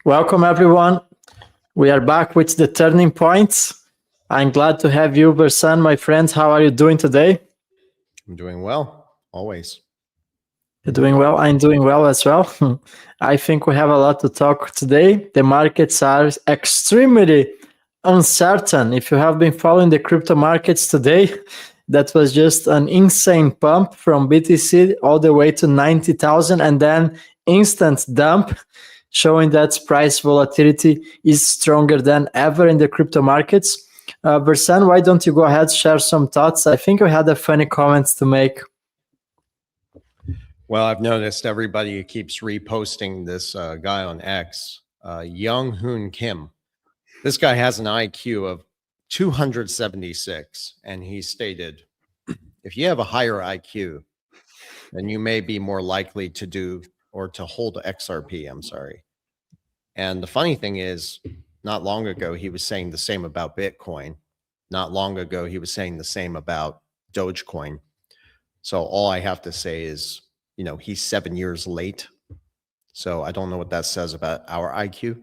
Welcome, everyone. We are back with the turning points. I'm glad to have you, Versan, my friends. How are you doing today? I'm doing well, always. You're doing well. I'm doing well as well. I think we have a lot to talk today. The markets are extremely uncertain. If you have been following the crypto markets today, that was just an insane pump from BTC all the way to 90,000 and then instant dump, showing that price volatility is stronger than ever in the crypto markets. Versan, why don't you go ahead, share some thoughts? I think we had a funny comments to make. Well, I've noticed everybody keeps reposting this guy on X, Young Hoon Kim. This guy has an IQ of 276, and he stated, if you have a higher IQ, then you may be more likely to do or to hold XRP, I'm sorry. And the funny thing is, not long ago, he was saying the same about Bitcoin. Not long ago, he was saying the same about Dogecoin. So all I have to say is, you know, he's 7 years late. So I don't know what that says about our IQ.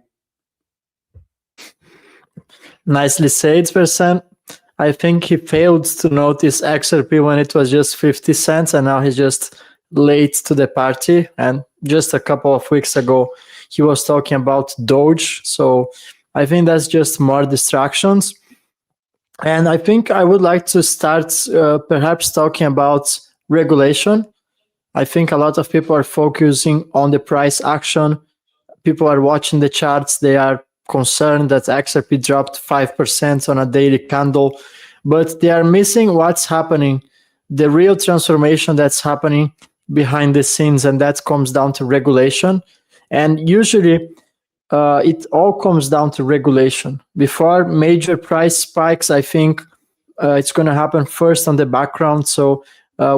Nicely said, Versan. I think he failed to notice XRP when it was just 50 cents, and now he's just late to the party. And just a couple of weeks ago, he was talking about Doge. So I think that's just more distractions. And I think I would like to start perhaps talking about regulation. I think a lot of people are focusing on the price action. People are watching the charts. They are concerned that XRP dropped 5% on a daily candle, but they are missing what's happening, the real transformation that's happening behind the scenes, and that comes down to regulation. And usually it all comes down to regulation. Before major price spikes, I think it's going to happen first on the background. So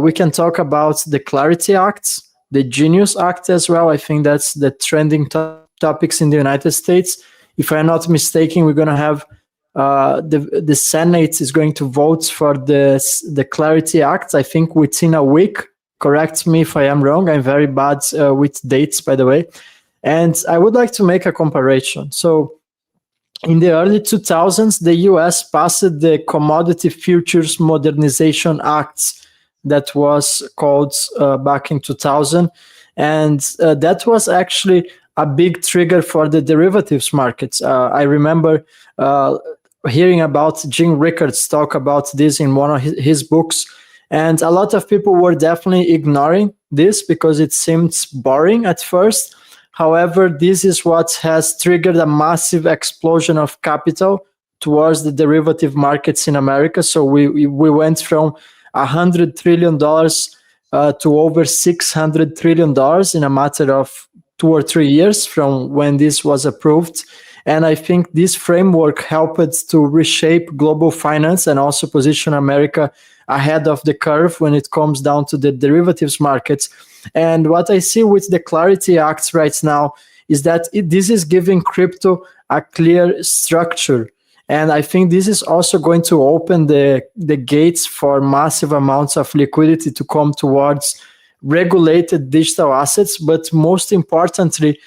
we can talk about the Clarity Acts, the Genius Act as well. I think that's the trending topics in the United States. If I'm not mistaken, we're going to have the Senate is going to vote for the Clarity Act, I think within a week. Correct me if I am wrong. I'm very bad with dates, by the way. And I would like to make a comparison. So in the early 2000s, the US passed the Commodity Futures Modernization Act that was called back in 2000. And that was actually a big trigger for the derivatives markets. I remember hearing about Jim Rickards talk about this in one of his books. And a lot of people were definitely ignoring this because it seemed boring at first. However, this is what has triggered a massive explosion of capital towards the derivative markets in America. So we went from $100 trillion to over $600 trillion in a matter of 2 or 3 years from when this was approved. And I think this framework helped to reshape global finance and also position America ahead of the curve when it comes down to the derivatives markets. And what I see with the Clarity Acts right now is that this is giving crypto a clear structure. And I think this is also going to open the gates for massive amounts of liquidity to come towards regulated digital assets. But most importantly,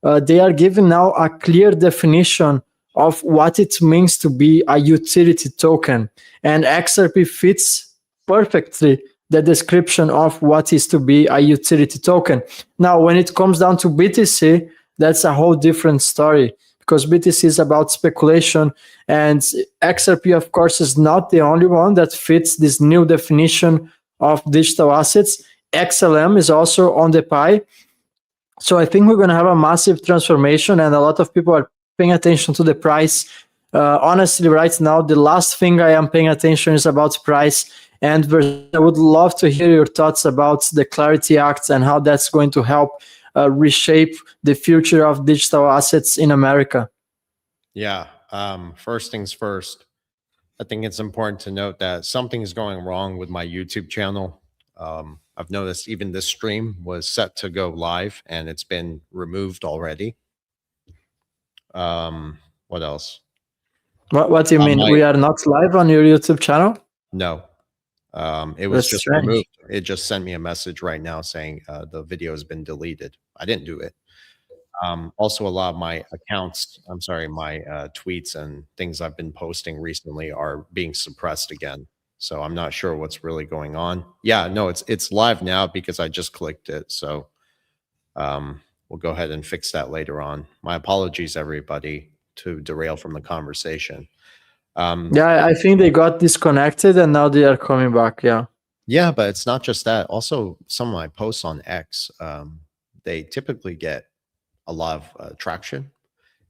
they are giving now a clear definition of what it means to be a utility token. And XRP fits perfectly the description of what is to be a utility token. Now, when it comes down to BTC, that's a whole different story because BTC is about speculation, and XRP, of course, is not the only one that fits this new definition of digital assets. XLM is also on the pie. So I think we're going to have a massive transformation, and a lot of people are paying attention to the price. Honestly, right now, the last thing I am paying attention is about price. And I would love to hear your thoughts about the Clarity Act and how that's going to help reshape the future of digital assets in America. Yeah. First things first, I think it's important to note that something is going wrong with my YouTube channel. I've noticed even this stream was set to go live and it's been removed already. What else? What do you mean? We are not live on your YouTube channel? No. It was just removed. It just sent me a message right now saying the video has been deleted. I didn't do it. Also, a lot of my tweets and things I've been posting recently are being suppressed again. So I'm not sure what's really going on. Yeah, no, it's live now because I just clicked it. So we'll go ahead and fix that later on. My apologies, everybody, to derail from the conversation. Yeah, I think they got disconnected and now they are coming back. Yeah. Yeah, but it's not just that. Also, some of my posts on X, they typically get a lot of traction.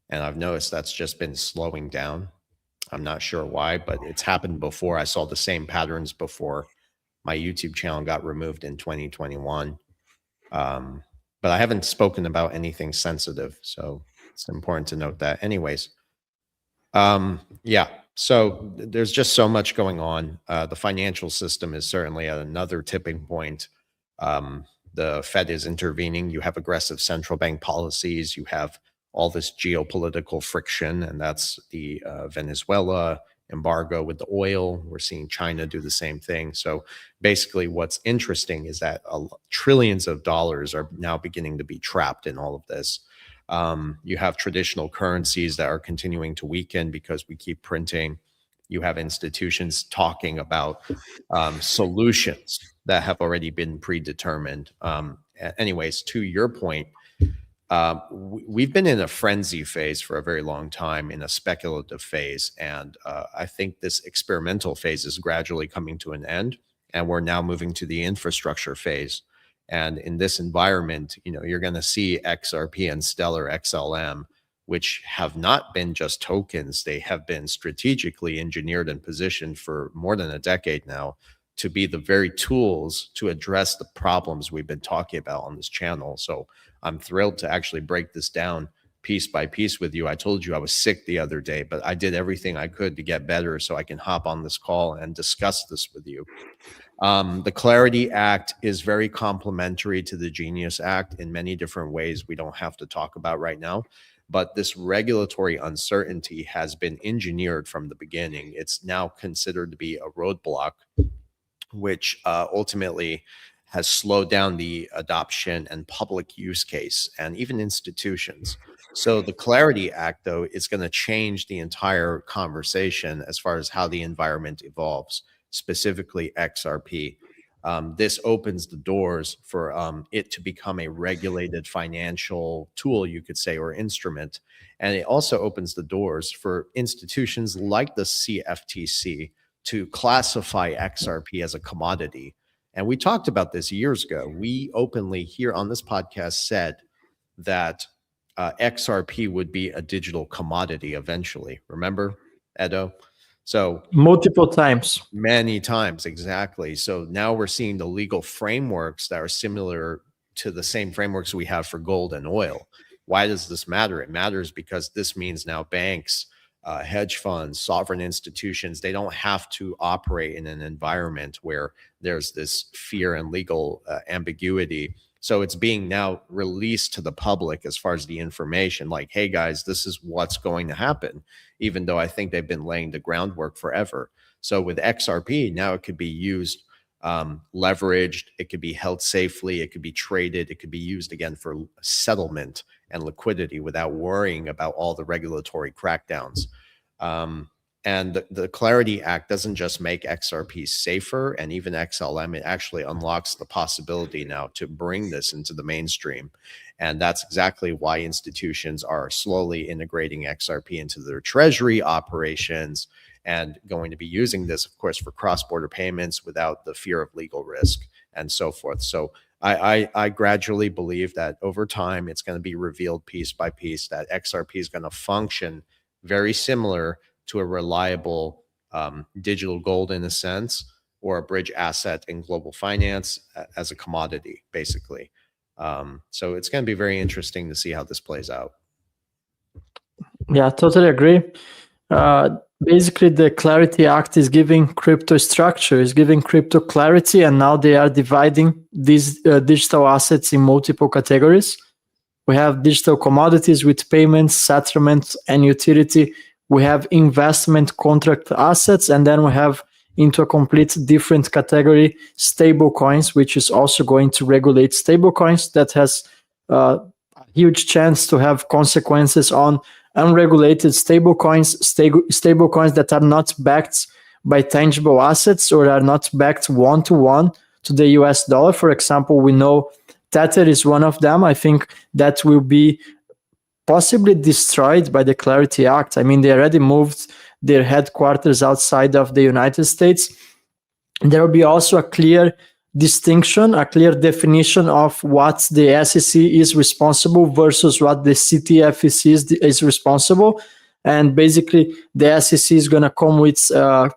And I've noticed that's just been slowing down. I'm not sure why, but it's happened before. I saw the same patterns before my YouTube channel got removed in 2021. But I haven't spoken about anything sensitive. So it's important to note that. Anyways, yeah, so there's just so much going on. The financial system is certainly at another tipping point. The Fed is intervening. You have aggressive central bank policies. You have all this geopolitical friction, and that's the Venezuela embargo with the oil. We're seeing China do the same thing. So basically what's interesting is that trillions of dollars are now beginning to be trapped in all of this. You have traditional currencies that are continuing to weaken because we keep printing. You have institutions talking about solutions that have already been predetermined. Anyways, to your point, we've been in a frenzy phase for a very long time, in a speculative phase. And I think this experimental phase is gradually coming to an end. And we're now moving to the infrastructure phase. And in this environment, you're going to see XRP and Stellar XLM, which have not been just tokens. They have been strategically engineered and positioned for more than a decade now to be the very tools to address the problems we've been talking about on this channel. So I'm thrilled to actually break this down piece by piece with you. I told you I was sick the other day, but I did everything I could to get better so I can hop on this call and discuss this with you. The Clarity Act is very complementary to the Genius Act in many different ways we don't have to talk about right now. But this regulatory uncertainty has been engineered from the beginning. It's now considered to be a roadblock, which ultimately has slowed down the adoption and public use case and even institutions. So the Clarity Act, though, is going to change the entire conversation as far as how the environment evolves, specifically XRP. This opens the doors for it to become a regulated financial tool, you could say, or instrument. And it also opens the doors for institutions like the CFTC to classify XRP as a commodity. And we talked about this years ago. We openly here on this podcast said that XRP would be a digital commodity eventually. Remember, Edo? So multiple times. Many times, exactly. So now we're seeing the legal frameworks that are similar to the same frameworks we have for gold and oil. Why does this matter? It matters because this means now banks, hedge funds, sovereign institutions, they don't have to operate in an environment where there's this fear and legal ambiguity. So it's being now released to the public as far as the information, like, hey guys, this is what's going to happen, even though I think they've been laying the groundwork forever. So with XRP, now it could be used, leveraged, it could be held safely, it could be traded, it could be used again for settlement and liquidity without worrying about all the regulatory crackdowns. And the Clarity Act doesn't just make XRP safer and even XLM, it actually unlocks the possibility now to bring this into the mainstream. And that's exactly why institutions are slowly integrating XRP into their treasury operations and going to be using this, of course, for cross-border payments without the fear of legal risk and so forth. So I gradually believe that over time, it's going to be revealed piece by piece that XRP is going to function very similar to a reliable digital gold in a sense, or a bridge asset in global finance as a commodity, basically. So it's going to be very interesting to see how this plays out. Yeah, totally agree. Basically, the Clarity Act is giving crypto structure, is giving crypto clarity, and now they are dividing these digital assets in multiple categories. We have digital commodities with payments, settlements, and utility. We have investment contract assets, and then we have into a complete different category, stable coins, which is also going to regulate stable coins that has a huge chance to have consequences on unregulated stablecoins that are not backed by tangible assets or are not backed one-to-one to the US dollar. For example, we know Tether is one of them. I think that will be possibly destroyed by the Clarity Act. I mean, they already moved their headquarters outside of the United States. There will be also a clear distinction, a clear definition of what the SEC is responsible versus what the CTFEC is responsible. And basically, the SEC is going to come with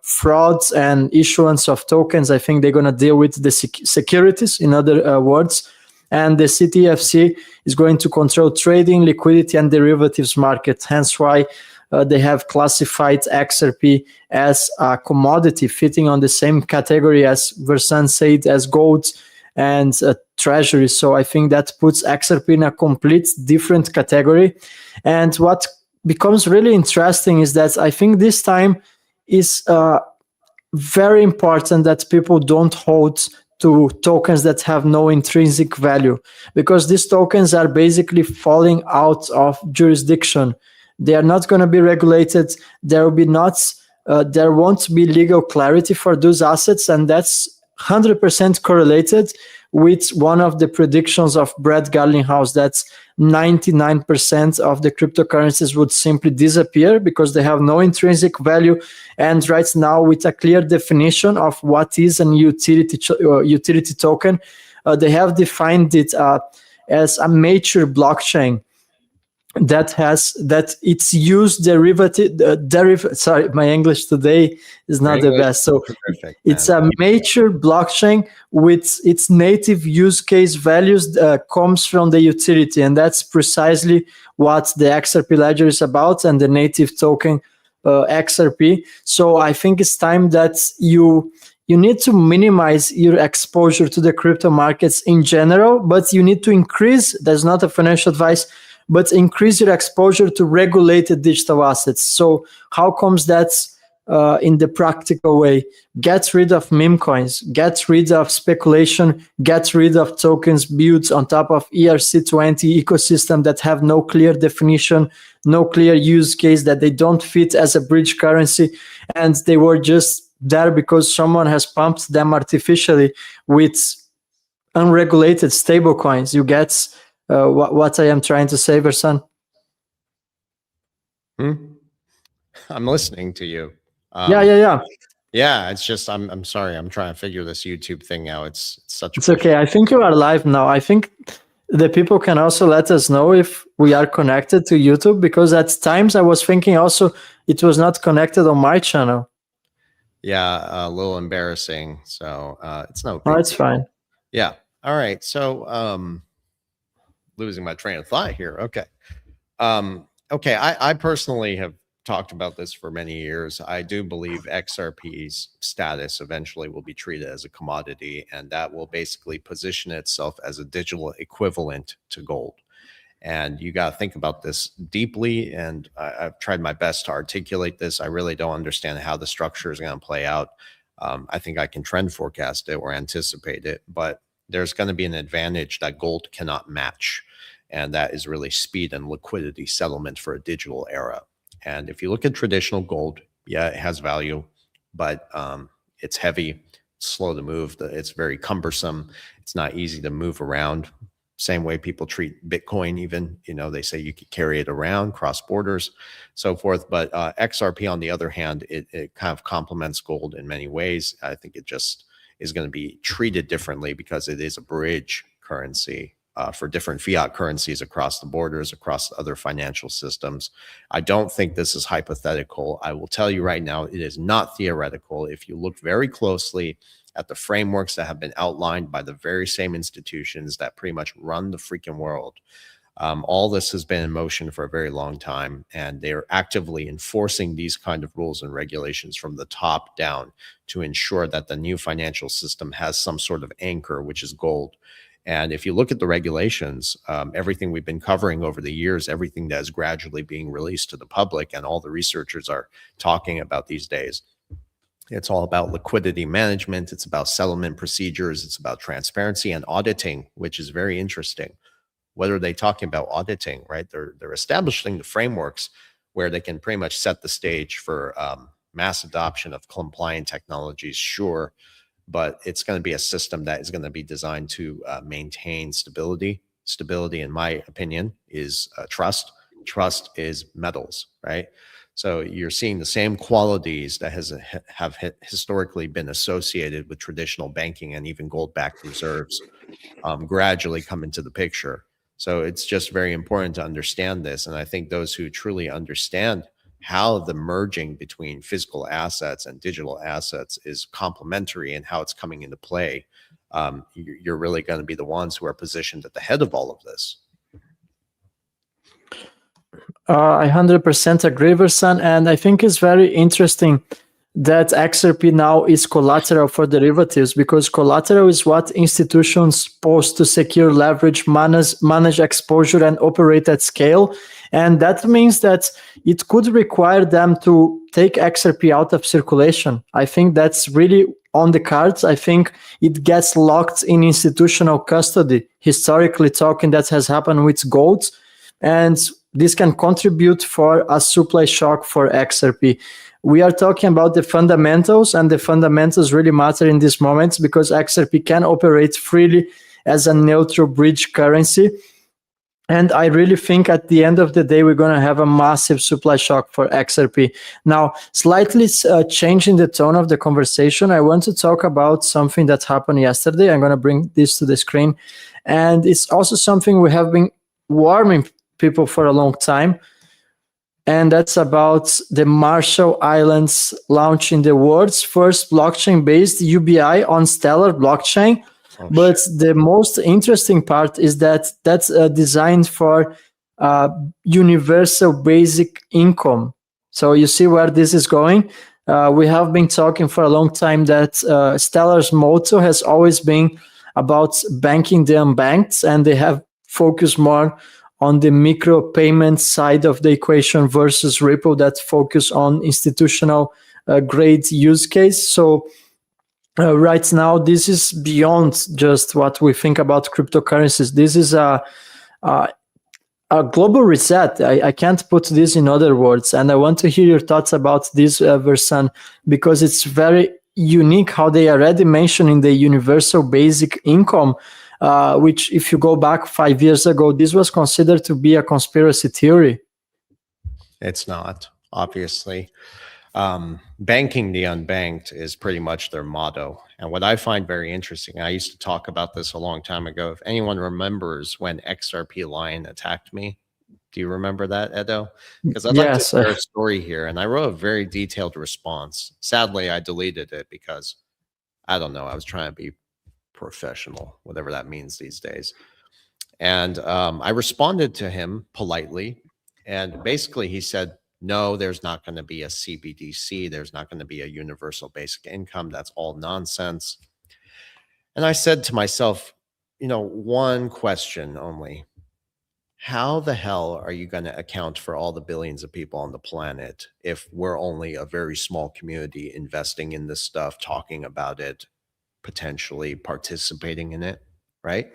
frauds and issuance of tokens. I think they're going to deal with the securities, in other words. And the CTFC is going to control trading, liquidity, and derivatives market. Hence why they have classified XRP as a commodity fitting on the same category as Versan said, as gold and Treasury. So I think that puts XRP in a complete different category. And what becomes really interesting is that I think this time is very important that people don't hold to tokens that have no intrinsic value, because these tokens are basically falling out of jurisdiction. They are not going to be regulated. There won't be legal clarity for those assets, and that's 100% correlated with one of the predictions of Brad Garlinghouse, that's 99% of the cryptocurrencies would simply disappear because they have no intrinsic value. And right now, with a clear definition of what is an utility token, they have defined it as a mature blockchain that it's used sorry, my English today is not the best. So perfect, it's a mature blockchain with its native use case values comes from the utility, and that's precisely what the XRP ledger is about, and the native token XRP. So I think it's time that you need to minimize your exposure to the crypto markets in general, but you need to increase, that's not a financial advice, but increase your exposure to regulated digital assets. So how comes that in the practical way? Get rid of meme coins, get rid of speculation, get rid of tokens built on top of ERC20 ecosystem that have no clear definition, no clear use case, that they don't fit as a bridge currency, and they were just there because someone has pumped them artificially with unregulated stable coins. You get what I am trying to say, Versan? I'm listening to you. Yeah. It's just I'm sorry. I'm trying to figure this YouTube thing out. It's such. It's okay. I think you are live now. I think the people can also let us know if we are connected to YouTube, because at times I was thinking also it was not connected on my channel. Yeah, a little embarrassing. So it's no. Oh, it's fine. Yeah. All right. So losing my train of thought here. Okay. Okay. I personally have talked about this for many years. I do believe XRP's status eventually will be treated as a commodity, and that will basically position itself as a digital equivalent to gold. And you got to think about this deeply. And I've tried my best to articulate this. I really don't understand how the structure is going to play out. I think I can trend forecast it or anticipate it, but there's going to be an advantage that gold cannot match. And that is really speed and liquidity settlement for a digital era. And if you look at traditional gold, yeah, it has value, but it's heavy, it's slow to move. It's very cumbersome. It's not easy to move around. Same way people treat Bitcoin, even, they say you could carry it around, cross borders, so forth. But XRP, on the other hand, it kind of complements gold in many ways. I think it just is going to be treated differently because it is a bridge currency for different fiat currencies across the borders, across other financial systems. I don't think this is hypothetical. I will tell you right now, it is not theoretical. If you look very closely at the frameworks that have been outlined by the very same institutions that pretty much run the freaking world, all this has been in motion for a very long time, and they're actively enforcing these kind of rules and regulations from the top down to ensure that the new financial system has some sort of anchor, which is gold. And if you look at the regulations, everything we've been covering over the years, everything that is gradually being released to the public and all the researchers are talking about these days, it's all about liquidity management. It's about settlement procedures. It's about transparency and auditing, which is very interesting. What are they talking about auditing, right? They're establishing the frameworks where they can pretty much set the stage for mass adoption of compliant technologies, sure, but it's going to be a system that is going to be designed to maintain stability. Stability, in my opinion, is trust. Trust is metals, right? So you're seeing the same qualities that have historically been associated with traditional banking and even gold-backed reserves gradually come into the picture. So it's just very important to understand this. And I think those who truly understand how the merging between physical assets and digital assets is complementary and how it's coming into play, you're really going to be the ones who are positioned at the head of all of this. I 100% agree, Versan, and I think it's very interesting that XRP now is collateral for derivatives, because collateral is what institutions post to secure leverage, manage exposure, and operate at scale. And that means that it could require them to take XRP out of circulation. I think that's really on the cards. I think it gets locked in institutional custody. Historically talking, that has happened with gold. And this can contribute for a supply shock for XRP. We are talking about the fundamentals, and the fundamentals really matter in these moments because XRP can operate freely as a neutral bridge currency. And I really think at the end of the day, we're going to have a massive supply shock for XRP. Now, slightly changing the tone of the conversation, I want to talk about something that happened yesterday. I'm going to bring this to the screen. And it's also something we have been warning people for a long time. And that's about the Marshall Islands launching the world's first blockchain-based UBI on Stellar blockchain. Oh, but the most interesting part is that that's designed for universal basic income. So you see where this is going. We have been talking for a long time that Stellar's motto has always been about banking the unbanked, and they have focused more on the micro payment side of the equation versus Ripple that focus on institutional grade use case. So right now, this is beyond just what we think about cryptocurrencies. This is a global reset. I can't put this in other words. And I want to hear your thoughts about this, Versan, because it's very unique how they are already mentioning the universal basic income, which if you go back 5 years ago, this was considered to be a conspiracy theory. It's not, obviously. Banking the unbanked is pretty much their motto. And what I find very interesting, I used to talk about this a long time ago. If anyone remembers when XRP Lion attacked me, do you remember that, Edo? Because I'd like to share a story here. And I wrote a very detailed response. Sadly, I deleted it because, I don't know, I was trying to be professional, whatever that means these days. And I responded to him politely. And basically he said, no, there's not going to be a CBDC. There's not going to be a universal basic income. That's all nonsense. And I said to myself, you know, one question only. How the hell are you going to account for all the billions of people on the planet if we're only a very small community investing in this stuff, talking about it, potentially participating in it, right?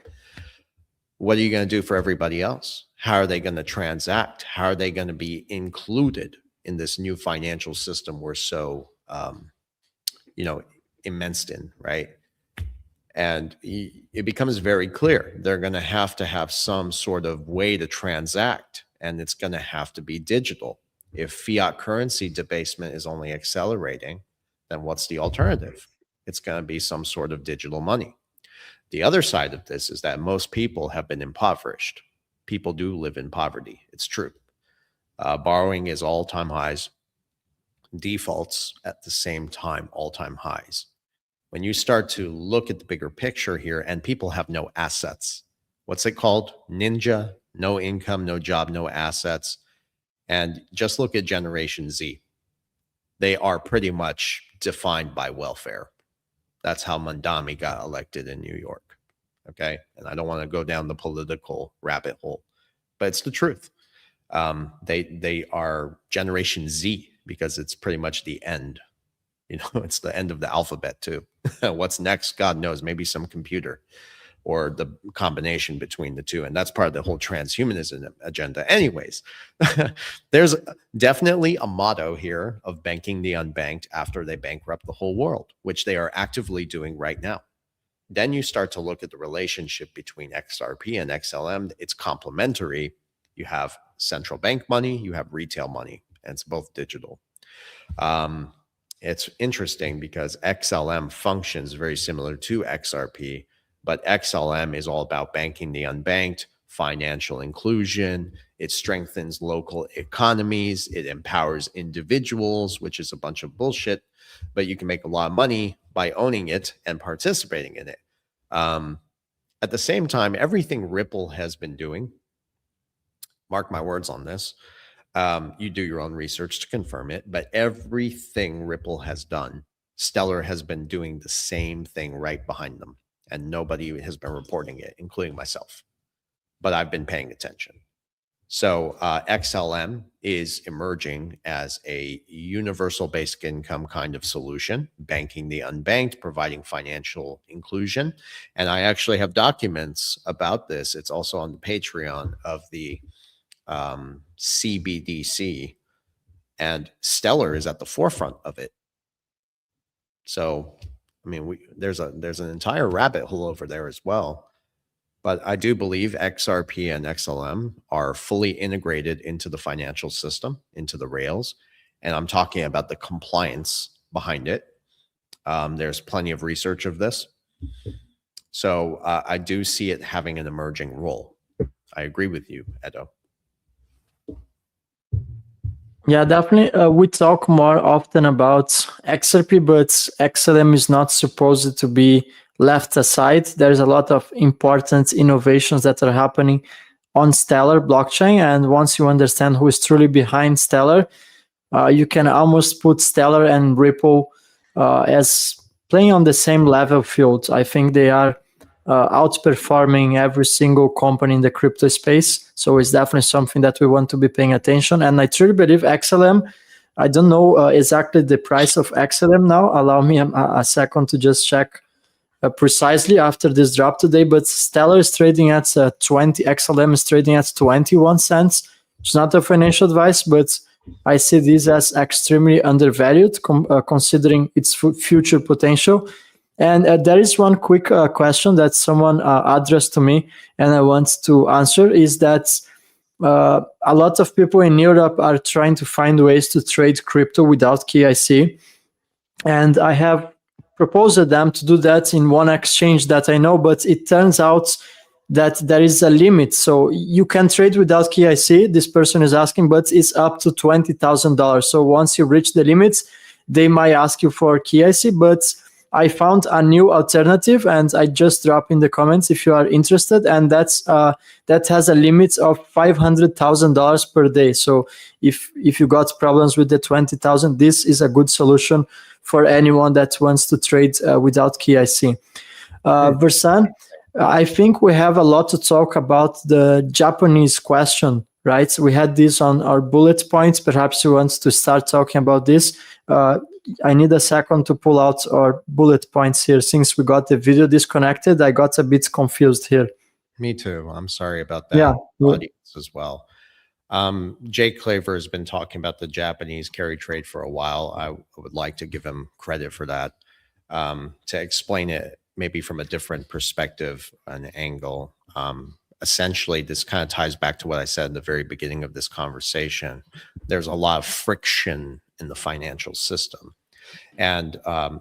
What are you going to do for everybody else? How are they going to transact? How are they going to be included in this new financial system we're so, immersed in, right? And it becomes very clear they're going to have some sort of way to transact, and it's going to have to be digital. If fiat currency debasement is only accelerating, then what's the alternative? It's going to be some sort of digital money. The other side of this is that most people have been impoverished. People do live in poverty. It's true. Borrowing is all-time highs. Defaults at the same time, all-time highs. When you start to look at the bigger picture here, and people have no assets, what's it called? Ninja, no income, no job, no assets. And just look at Generation Z. They are pretty much defined by welfare. That's how Mandami got elected in New York. Okay. And I don't want to go down the political rabbit hole, but it's the truth. They are Generation Z because it's pretty much the end. You know, it's the end of the alphabet too. What's next? God knows, maybe some computer. or the combination between the two. And that's part of the whole transhumanism agenda. Anyways, there's definitely a motto here of banking the unbanked after they bankrupt the whole world, which they are actively doing right now. Then you start to look at the relationship between XRP and XLM. It's complementary. You have central bank money, you have retail money, and it's both digital. It's interesting because XLM functions very similar to XRP, but XLM is all about banking the unbanked, financial inclusion. It strengthens local economies. It empowers individuals, which is a bunch of bullshit, but you can make a lot of money by owning it and participating in it. At the same time, everything Ripple has been doing, mark my words on this, you do your own research to confirm it, but everything Ripple has done, Stellar has been doing the same thing right behind them, and nobody has been reporting it, including myself. But I've been paying attention. So XLM is emerging as a universal basic income kind of solution, banking the unbanked, providing financial inclusion. And I actually have documents about this. It's also on the Patreon of the CBDC, and Stellar is at the forefront of it. So, I mean, there's an entire rabbit hole over there as well. But I do believe XRP and XLM are fully integrated into the financial system, into the rails. And I'm talking about the compliance behind it. There's plenty of research of this. So I do see it having an emerging role. I agree with you, Edo. Yeah, definitely. We talk more often about XRP, but XLM is not supposed to be left aside. There's a lot of important innovations that are happening on Stellar blockchain. And once you understand who is truly behind Stellar, you can almost put Stellar and Ripple as playing on the same level field. I think they are outperforming every single company in the crypto space. So it's definitely something that we want to be paying attention. And I truly believe XLM, I don't know exactly the price of XLM now. Allow me a second to just check precisely after this drop today, but Stellar is trading at 20, XLM is trading at 21 cents. It's not a financial advice, but I see this as extremely undervalued considering its future potential. And there is one quick question that someone addressed to me and I want to answer is that a lot of people in Europe are trying to find ways to trade crypto without KYC. And I have proposed them to do that in one exchange that I know, but it turns out that there is a limit. So you can trade without KYC, this person is asking, but it's up to $20,000. So once you reach the limits, they might ask you for KYC, but I found a new alternative and I just drop in the comments if you are interested. And that has a limit of $500,000 per day. So if you got problems with the 20,000, this is a good solution for anyone that wants to trade without KYC. Versan, I think we have a lot to talk about the Japanese question, right? We had this on our bullet points. Perhaps you want to start talking about this. I need a second to pull out our bullet points here. Since we got the video disconnected, I got a bit confused here. Me too. I'm sorry about that. Yeah, audience as well. Jake Claver has been talking about the Japanese carry trade for a while. I would like to give him credit for that. To explain it maybe from a different perspective, an angle. Essentially, this kind of ties back to what I said in the very beginning of this conversation. There's a lot of friction in the financial system. And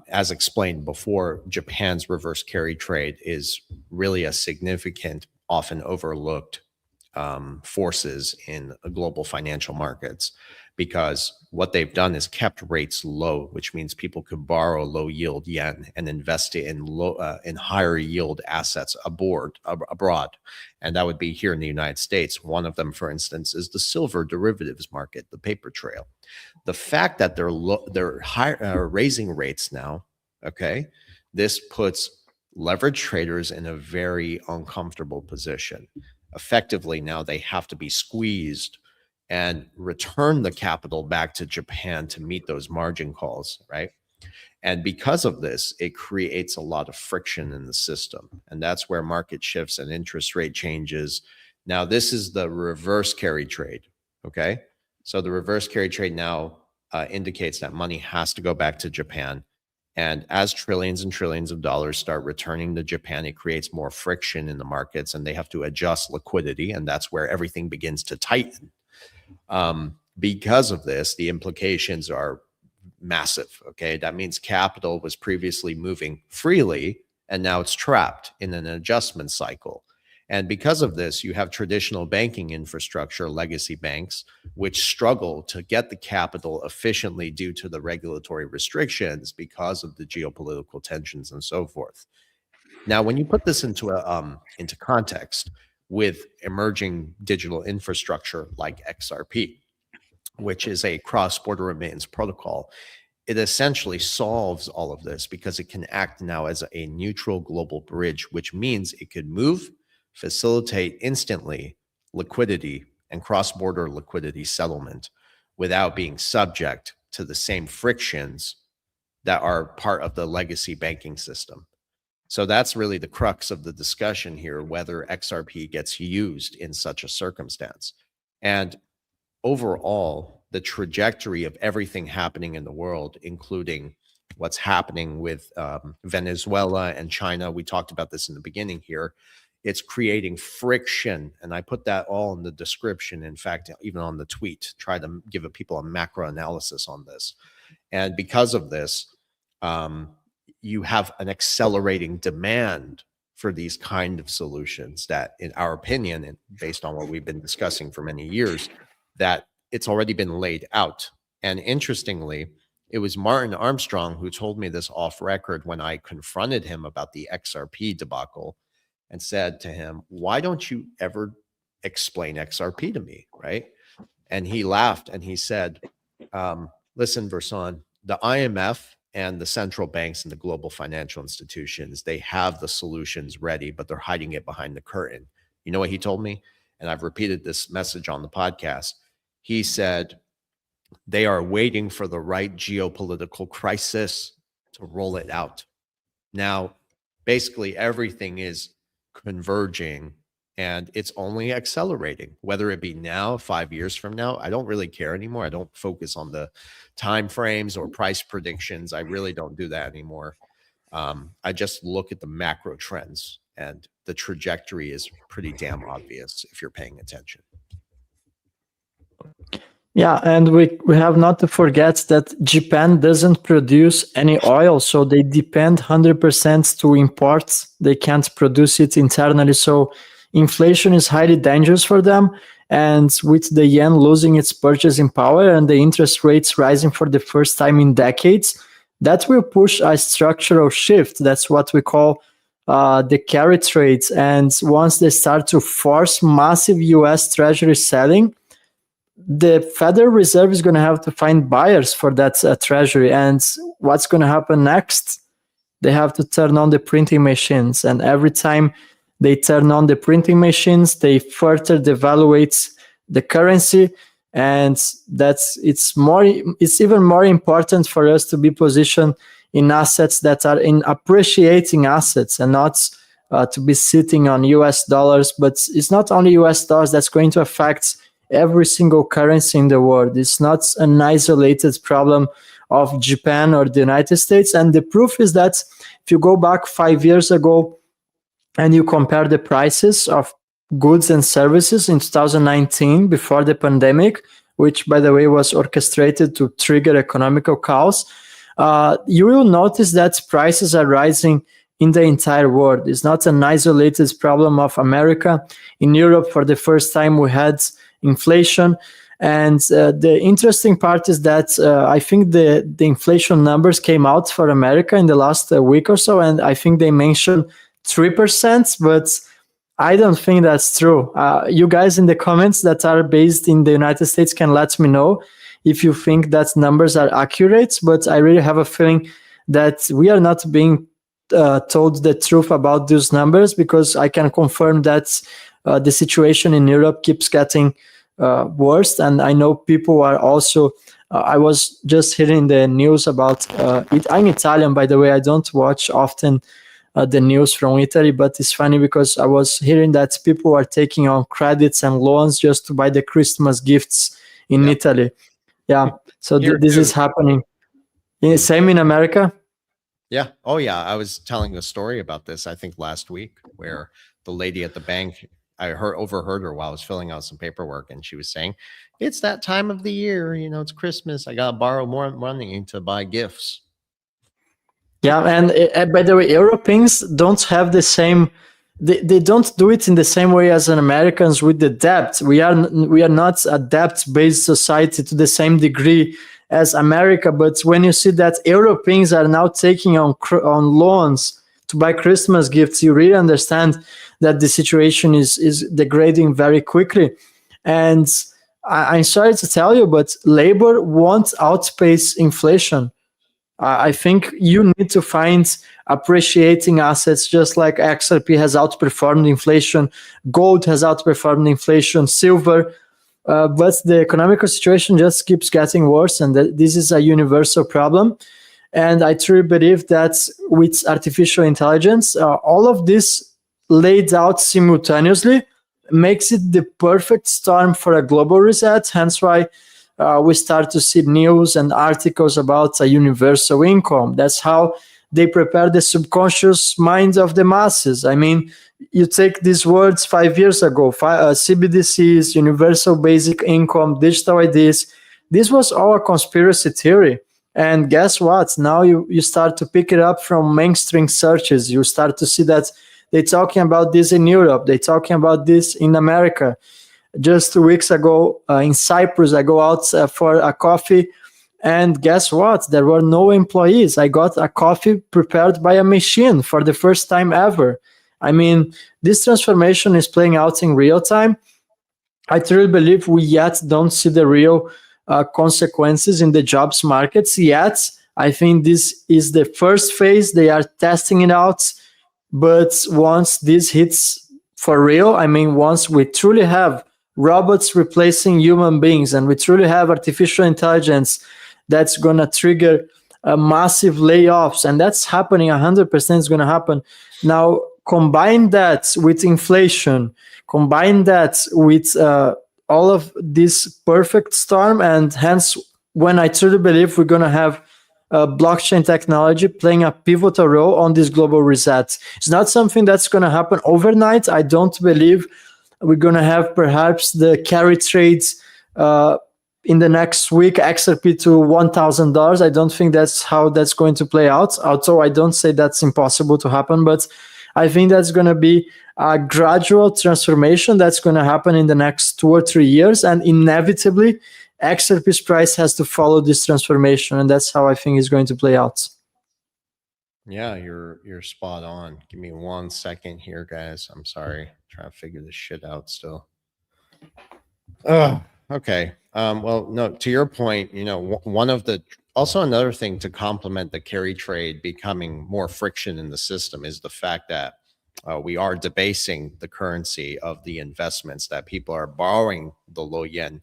as explained before, Japan's reverse carry trade is really a significant, often overlooked forces in global financial markets, because what they've done is kept rates low, which means people could borrow low yield yen and invest it in higher yield assets abroad. And that would be here in the United States. One of them, for instance, is the silver derivatives market, the paper trail. The fact that they're raising rates now, okay, this puts leverage traders in a very uncomfortable position. Effectively, now they have to be squeezed and return the capital back to Japan to meet those margin calls, right? And because of this, it creates a lot of friction in the system. And that's where market shifts and interest rate changes. Now, this is the reverse carry trade, okay? So the reverse carry trade now indicates that money has to go back to Japan. And as trillions and trillions of dollars start returning to Japan, it creates more friction in the markets and they have to adjust liquidity. And that's where everything begins to tighten. Because of this, the implications are massive. Okay. That means capital was previously moving freely and now it's trapped in an adjustment cycle. And because of this, you have traditional banking infrastructure, legacy banks, which struggle to get the capital efficiently due to the regulatory restrictions because of the geopolitical tensions and so forth. Now, when you put this into context with emerging digital infrastructure like XRP, which is a cross-border remittance protocol, it essentially solves all of this because it can act now as a neutral global bridge, which means it could move, facilitate instantly liquidity and cross-border liquidity settlement without being subject to the same frictions that are part of the legacy banking system. So that's really the crux of the discussion here, whether XRP gets used in such a circumstance. And overall, the trajectory of everything happening in the world, including what's happening with Venezuela and China, we talked about this in the beginning here, it's creating friction. And I put that all in the description. In fact, even on the tweet, try to give people a macro analysis on this. And because of this, you have an accelerating demand for these kind of solutions that, in our opinion, and based on what we've been discussing for many years, that it's already been laid out. And interestingly, it was Martin Armstrong who told me this off record when I confronted him about the XRP debacle and said to him, why don't you ever explain XRP to me, right? And he laughed and he said, listen, Verson, the IMF and the central banks and the global financial institutions, they have the solutions ready, but they're hiding it behind the curtain. You know what he told me? And I've repeated this message on the podcast. He said, they are waiting for the right geopolitical crisis to roll it out. Now, basically everything is converging and it's only accelerating, whether it be now, 5 years from now. I don't really care anymore. I don't focus on the time frames or price predictions. I really don't do that anymore. I just look at the macro trends, and the trajectory is pretty damn obvious if you're paying attention. Yeah, and we have not to forget that Japan doesn't produce any oil, so they depend 100% to imports. They can't produce it internally, so inflation is highly dangerous for them. And with the yen losing its purchasing power and the interest rates rising for the first time in decades, that will push a structural shift. That's what we call the carry trades. And once they start to force massive US Treasury selling, the Federal Reserve is going to have to find buyers for that treasury. And what's going to happen next? They have to turn on the printing machines. And every time they turn on the printing machines, they further devaluate the currency. And it's even more important for us to be positioned in assets that are in appreciating assets and not to be sitting on US dollars. But it's not only US dollars that's going to affect every single currency in the world. It's not an isolated problem of Japan or the United States. And the proof is that if you go back 5 years ago and you compare the prices of goods and services in 2019 before the pandemic, which, by the way, was orchestrated to trigger economical chaos, you will notice that prices are rising in the entire world. It's not an isolated problem of America. In Europe, for the first time, we had inflation. And the interesting part is that I think the inflation numbers came out for America in the last week or so, and I think they mentioned 3%, but I don't think that's true. You guys in the comments that are based in the United States can let me know if you think that numbers are accurate, but I really have a feeling that we are not being told the truth about those numbers, because I can confirm that the situation in Europe keeps getting worse. And I know people are also I was just hearing the news about it. I'm Italian, by the way. I don't watch often the news from Italy, but it's funny because I was hearing that people are taking on credits and loans just to buy the Christmas gifts in Italy. Yeah, so this is happening. Same in America. Yeah. Oh, yeah. I was telling a story about this, I think last week, where the lady at the bank, I overheard her while I was filling out some paperwork, and she was saying, "It's that time of the year. You know, it's Christmas. I gotta borrow more money to buy gifts." Yeah, and by the way, Europeans don't have the same. They don't do it in the same way as an Americans with the debt. We are not a debt-based society to the same degree as America. But when you see that Europeans are now taking on loans to buy Christmas gifts, you really understand that the situation is degrading very quickly. And I'm sorry to tell you, but labor won't outpace inflation. I think you need to find appreciating assets just like XRP has outperformed inflation, gold has outperformed inflation, silver, but the economical situation just keeps getting worse, and this is a universal problem. And I truly believe that with artificial intelligence, all of this laid out simultaneously makes it the perfect storm for a global reset. Hence why we start to see news and articles about a universal income. That's how they prepare the subconscious minds of the masses. I mean, you take these words 5 years ago, CBDCs, universal basic income, digital IDs. This was all a conspiracy theory. And guess what? Now you start to pick it up from mainstream searches. You start to see that they're talking about this in Europe. They're talking about this in America. Just 2 weeks ago in Cyprus, I go out for a coffee, and guess what? There were no employees. I got a coffee prepared by a machine for the first time ever. I mean, this transformation is playing out in real time. I truly believe we yet don't see the real consequences in the jobs markets yet. I think this is the first phase. They are testing it out. But once this hits for real, I mean, once we truly have robots replacing human beings and we truly have artificial intelligence that's going to trigger massive layoffs, and that's happening, 100% is going to happen. Now, combine that with inflation, combine that with all of this perfect storm, and hence when I truly believe we're going to have blockchain technology playing a pivotal role on this global reset. It's not something that's going to happen overnight. I don't believe we're going to have perhaps the carry trades in the next week, XRP to $1,000. I don't think that's how that's going to play out, although I don't say that's impossible to happen, but I think that's going to be a gradual transformation that's going to happen in the next 2 or 3 years, and inevitably XRP's price has to follow this transformation, and that's how I think it's going to play out. Yeah, you're spot on. Give me 1 second here, guys. I'm sorry, trying to figure this shit out still. Okay. Well, no, to your point, you know, one of the also another thing to complement the carry trade becoming more friction in the system is the fact that we are debasing the currency of the investments that people are borrowing the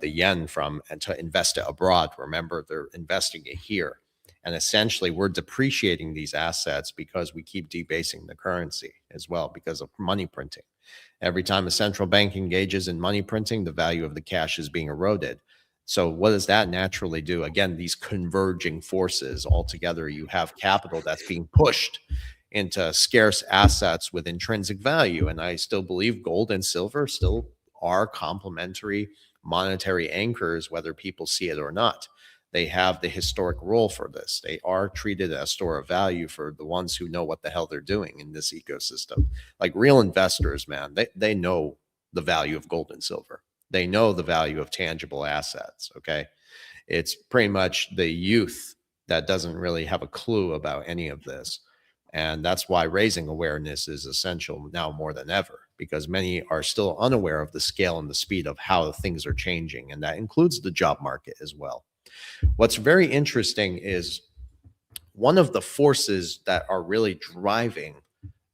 yen from, and to invest it abroad. Remember, they're investing it here. And essentially, we're depreciating these assets because we keep debasing the currency as well because of money printing. Every time a central bank engages in money printing, the value of the cash is being eroded. So what does that naturally do? Again, these converging forces altogether, you have capital that's being pushed into scarce assets with intrinsic value. And I still believe gold and silver still are complementary monetary anchors, whether people see it or not. They have the historic role for this. They are treated as a store of value for the ones who know what the hell they're doing in this ecosystem. Like real investors, man, they know the value of gold and silver. They know the value of tangible assets, okay? It's pretty much the youth that doesn't really have a clue about any of this. And that's why raising awareness is essential now more than ever, because many are still unaware of the scale and the speed of how things are changing. And that includes the job market as well. What's very interesting is one of the forces that are really driving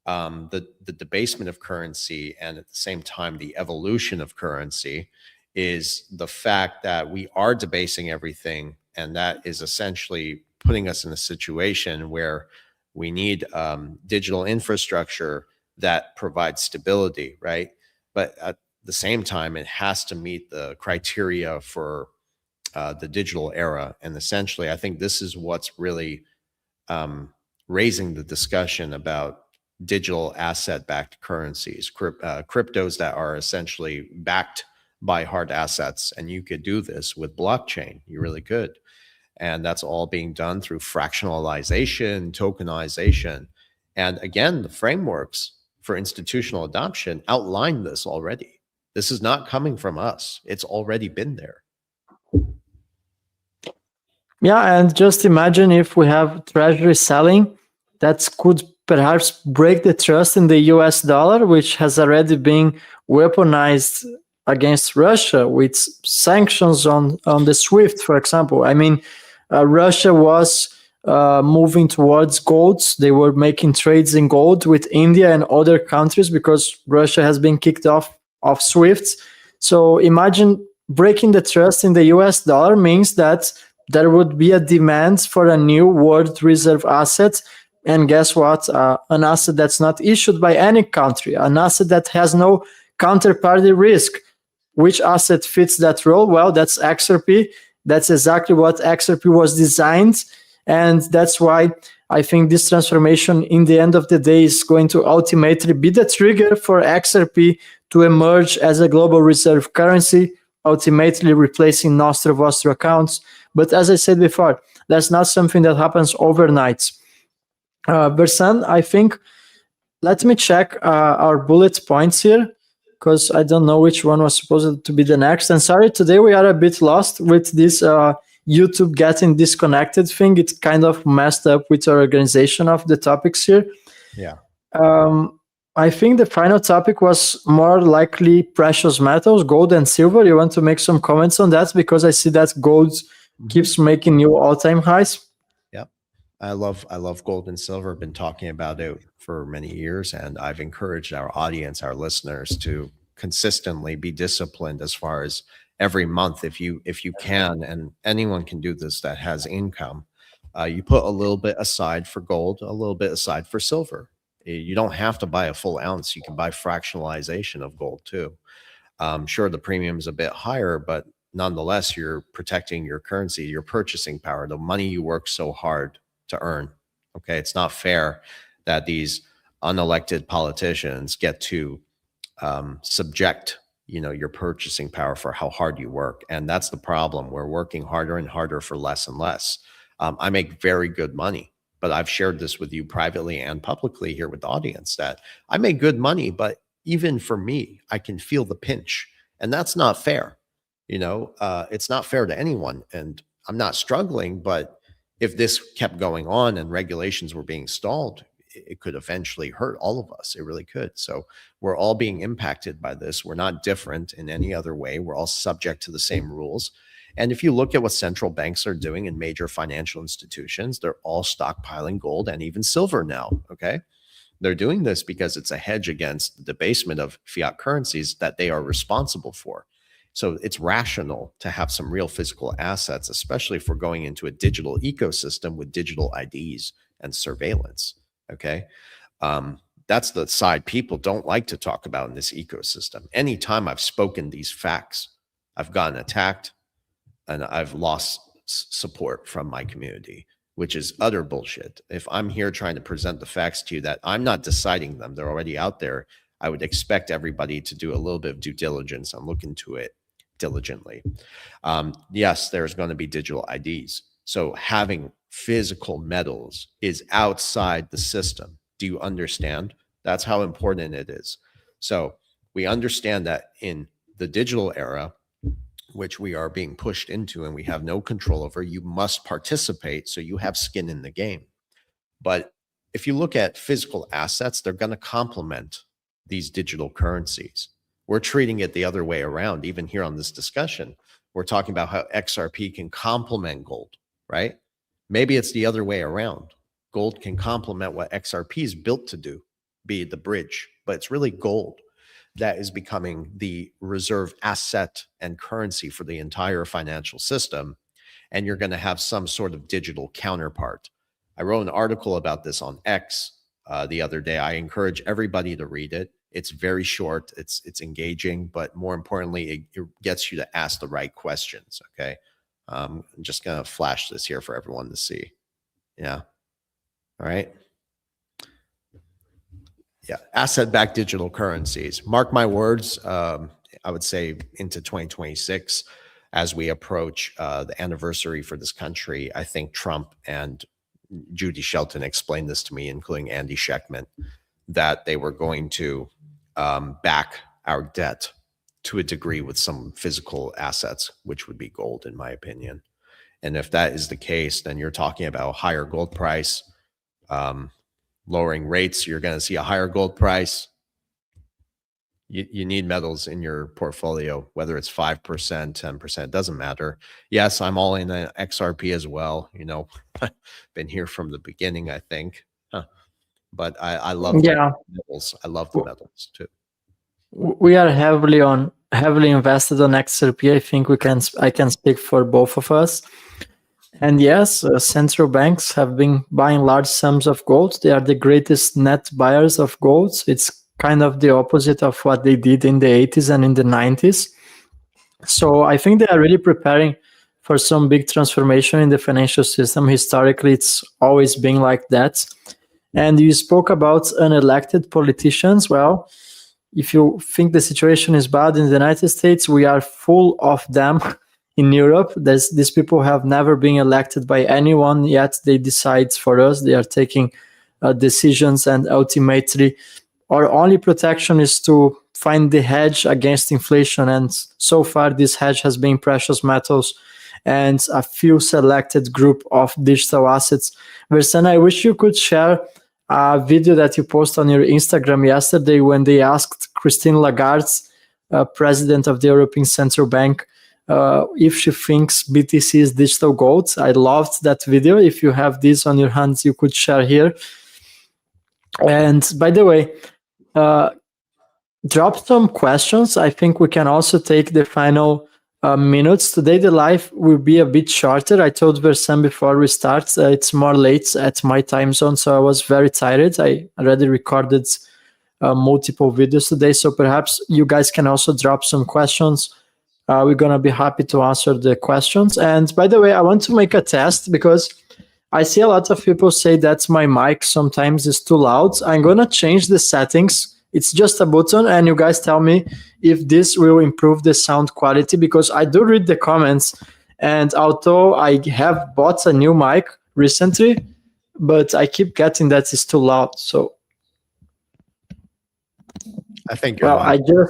the debasement of currency and at the same time the evolution of currency is the fact that we are debasing everything, and that is essentially putting us in a situation where we need digital infrastructure that provides stability, right? But at the same time, it has to meet the criteria for the digital era. And essentially, I think this is what's really raising the discussion about digital asset-backed currencies, cryptos that are essentially backed by hard assets. And you could do this with blockchain. You really could. And that's all being done through fractionalization, tokenization. And again, the frameworks for institutional adoption outline this already. This is not coming from us. It's already been there. Yeah, and just imagine if we have Treasury selling, that could perhaps break the trust in the US dollar, which has already been weaponized against Russia with sanctions on the SWIFT, for example. I mean, Russia was moving towards gold. They were making trades in gold with India and other countries because Russia has been kicked off of SWIFT. So imagine breaking the trust in the US dollar means that there would be a demand for a new world reserve asset. And guess what? An asset that's not issued by any country, an asset that has no counterparty risk. Which asset fits that role? Well, that's XRP. That's exactly what XRP was designed. And that's why I think this transformation in the end of the day is going to ultimately be the trigger for XRP to emerge as a global reserve currency, ultimately replacing Nostro Vostro accounts. But as I said before, that's not something that happens overnight. Bersan, I think, let me check our bullet points here, because I don't know which one was supposed to be the next. And sorry, today we are a bit lost with this YouTube getting disconnected thing. It kind of messed up with our organization of the topics here. Yeah. I think the final topic was more likely precious metals, gold and silver. You want to make some comments on that? Because I see that gold keeps making new all-time highs. Yep. I love gold and silver. I've been talking about it for many years, and I've encouraged our audience, our listeners, to consistently be disciplined as far as every month, if you can, and anyone can do this that has income. You put a little bit aside for gold, a little bit aside for silver. You don't have to buy a full ounce. You can buy fractionalization of gold too. Sure, the premium is a bit higher, but nonetheless, you're protecting your currency, your purchasing power, the money you work so hard to earn. Okay, it's not fair that these unelected politicians get to subject, your purchasing power for how hard you work. And that's the problem. We're working harder and harder for less and less. I make very good money, but I've shared this with you privately and publicly here with the audience that I make good money, but even for me, I can feel the pinch, and that's not fair. It's not fair to anyone. And I'm not struggling, but if this kept going on and regulations were being stalled, it could eventually hurt all of us. It really could. So we're all being impacted by this. We're not different in any other way. We're all subject to the same rules. And if you look at what central banks are doing in major financial institutions, they're all stockpiling gold and even silver now. Okay. They're doing this because it's a hedge against the debasement of fiat currencies that they are responsible for. So it's rational to have some real physical assets, especially if we're going into a digital ecosystem with digital IDs and surveillance. Okay. That's the side people don't like to talk about in this ecosystem. Anytime I've spoken these facts, I've gotten attacked and I've lost support from my community, which is utter bullshit. If I'm here trying to present the facts to you that I'm not deciding them, they're already out there, I would expect everybody to do a little bit of due diligence and look into it diligently. Yes, there's going to be digital IDs. So having physical metals is outside the system. Do you understand? That's how important it is. So we understand that in the digital era, which we are being pushed into and we have no control over, you must participate so you have skin in the game. But if you look at physical assets, they're going to complement these digital currencies. We're treating it the other way around. Even here on this discussion, we're talking about how XRP can complement gold, right? Maybe it's the other way around. Gold can complement what XRP is built to do, be the bridge, but it's really gold. that is becoming the reserve asset and currency for the entire financial system. And you're going to have some sort of digital counterpart. I wrote an article about this on X the other day. I encourage everybody to read it. It's very short. It's engaging, but more importantly, it gets you to ask the right questions. Okay. I'm just going to flash this here for everyone to see. Yeah. All right. Yeah. Asset-backed digital currencies. Mark my words. I would say into 2026, as we approach the anniversary for this country, I think Trump and Judy Shelton explained this to me, including Andy Schectman, that they were going to back our debt to a degree with some physical assets, which would be gold, in my opinion. And if that is the case, then you're talking about a higher gold price, lowering rates. You're going to see a higher gold price. You need metals in your portfolio, whether it's 5%, 10%, doesn't matter. Yes, I'm all in an XRP as well. You know, been here from the beginning, I think. But I love the metals. I love the metals too. We are heavily invested on XRP. I think I can speak for both of us. And yes, central banks have been buying large sums of gold. They are the greatest net buyers of gold. It's kind of the opposite of what they did in the 80s and in the 90s. So I think they are really preparing for some big transformation in the financial system. Historically, it's always been like that. And you spoke about unelected politicians. Well, if you think the situation is bad in the United States, we are full of them. In Europe, these people have never been elected by anyone, yet they decide for us. They are taking decisions, and ultimately our only protection is to find the hedge against inflation. And so far, this hedge has been precious metals and a few selected group of digital assets. Versen, I wish you could share a video that you posted on your Instagram yesterday when they asked Christine Lagarde, president of the European Central Bank, if she thinks BTC is digital gold. I loved that video. If you have this on your hands, you could share here. And by the way, drop some questions. I think we can also take the final minutes. Today, the live will be a bit shorter. I told Versen before we start, it's more late at my time zone, so I was very tired. I already recorded multiple videos today, so perhaps you guys can also drop some questions. We're going to be happy to answer the questions. And by the way, I want to make a test because I see a lot of people say that my mic sometimes is too loud. I'm going to change the settings. It's just a button, and you guys tell me if this will improve the sound quality, because I do read the comments. And although I have bought a new mic recently, but I keep getting that it's too loud. So I think you're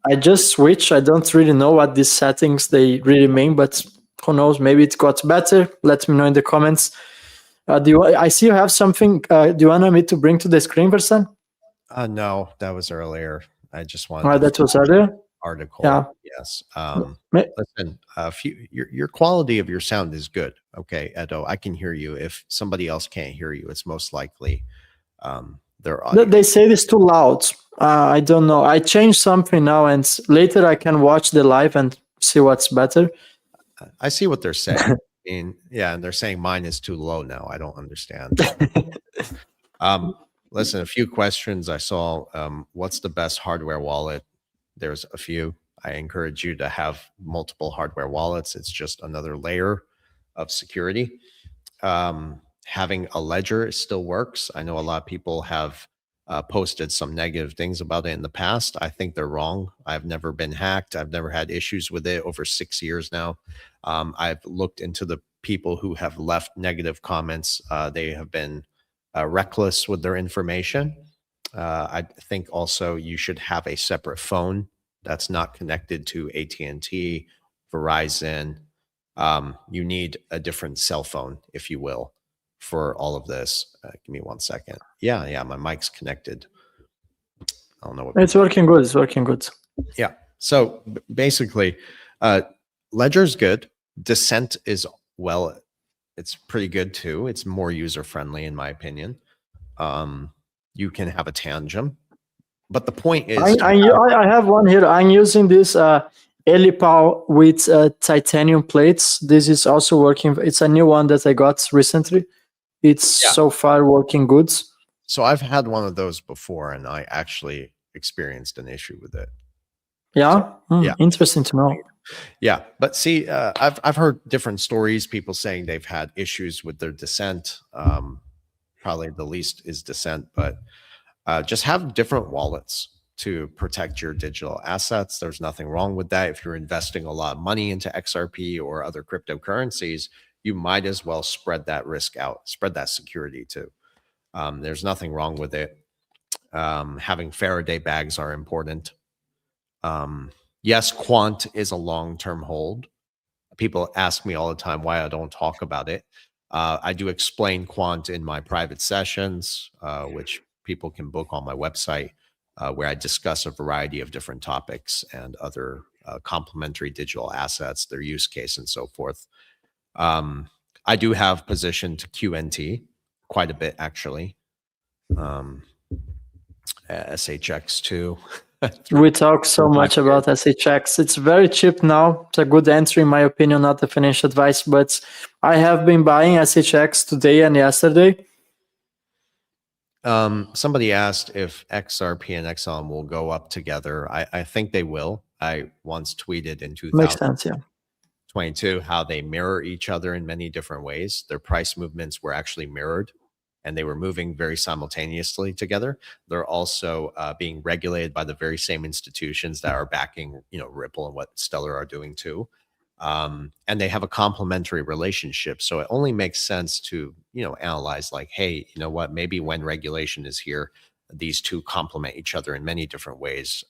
I just switched. I don't really know what these settings they really mean, but who knows? Maybe it got better. Let me know in the comments. I see you have something. Do you want me to bring to the screen, Versen? No, that was earlier. I just wanted. That was earlier. Article. Yeah. Yes. Listen, your quality of your sound is good. Okay, Edo, I can hear you. If somebody else can't hear you, it's most likely their audio. They say it's too loud. I don't know. I changed something now, and later I can watch the live and see what's better. I see what they're saying. And they're saying mine is too low now. I don't understand. Listen, a few questions I saw. What's the best hardware wallet? There's a few. I encourage you to have multiple hardware wallets. It's just another layer of security. Having a ledger still works. I know a lot of people have posted some negative things about it in the past. I think they're wrong. I've never been hacked. I've never had issues with it over 6 years now. I've looked into the people who have left negative comments. They have been reckless with their information. I think also you should have a separate phone that's not connected to AT&T, Verizon. You need a different cell phone, if you will, for all of this. Give me 1 second. Yeah, my mic's connected. I don't know what it's working good. It's working good. Yeah. So basically, Ledger's good. Descent is, well, it's pretty good too. It's more user friendly in my opinion. You can have a tangent. But the point is, I have one here. I'm using this Elipal with titanium plates. This is also working. It's a new one that I got recently. It's so far working good. so I've had one of those before, and I actually experienced an issue with it. Yeah, yeah. Interesting to know. Yeah, but see, I've heard different stories. People saying they've had issues with their descent. Probably the least is descent, but just have different wallets to protect your digital assets. There's nothing wrong with that. If you're investing a lot of money into XRP or other cryptocurrencies, you might as well spread that risk out, spread that security too. There's nothing wrong with it. Having Faraday bags are important. Yes, quant is a long-term hold. People ask me all the time why I don't talk about it. I do explain quant in my private sessions, which people can book on my website, where I discuss a variety of different topics and other complementary digital assets, their use case, and so forth. I do have position to QNT quite a bit, actually. SHX too. We talk so much about SHX. It's very cheap now. It's a good entry, in my opinion, not a financial advice, but I have been buying SHX today and yesterday. Somebody asked if XRP and XLM will go up together. I think they will. I once tweeted in 2022 how they mirror each other in many different ways. Their price movements were actually mirrored, and they were moving very simultaneously together. They're also being regulated by the very same institutions that are backing, Ripple and what Stellar are doing too. And they have a complementary relationship. So it only makes sense to, analyze like, hey, you know what, maybe when regulation is here, these two complement each other in many different ways,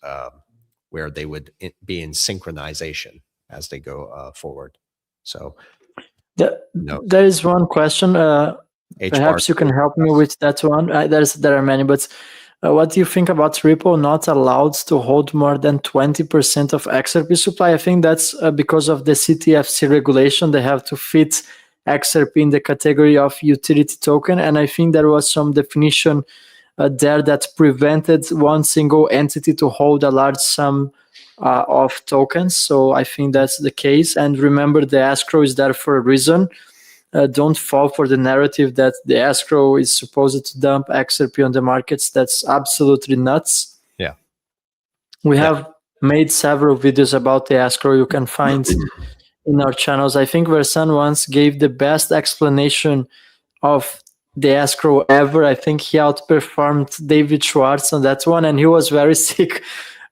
where they would be in synchronization as they go forward. So there is one question. Perhaps you can help me with that one. There are many, but what do you think about Ripple not allowed to hold more than 20% of XRP supply? I think that's because of the CTFC regulation. They have to fit XRP in the category of utility token. And I think there was some definition there that prevented one single entity to hold a large sum of tokens. So I think that's the case. And remember, the escrow is there for a reason. Don't fall for the narrative that the escrow is supposed to dump XRP on the markets. That's absolutely nuts. Yeah. We have made several videos about the escrow you can find in our channels. I think Versan once gave the best explanation of the escrow ever. I think he outperformed David Schwartz on that one, and he was very sick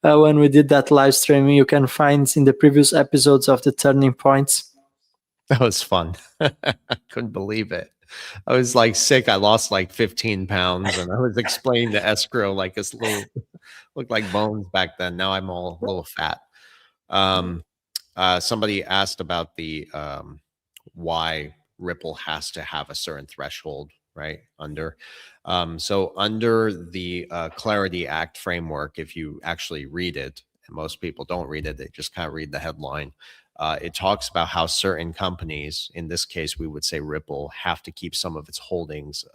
when we did that live streaming. You can find in the previous episodes of the Turning Points. That was fun. I couldn't believe it. I was like sick. I lost like 15 pounds, and I was explaining the escrow like this little, looked like bones back then. Now I'm all a little fat. Somebody asked about the why Ripple has to have a certain threshold, right? So under the Clarity Act framework, if you actually read it, and most people don't read it, they just kind of read the headline. It talks about how certain companies, in this case, we would say Ripple, have to keep some of its holdings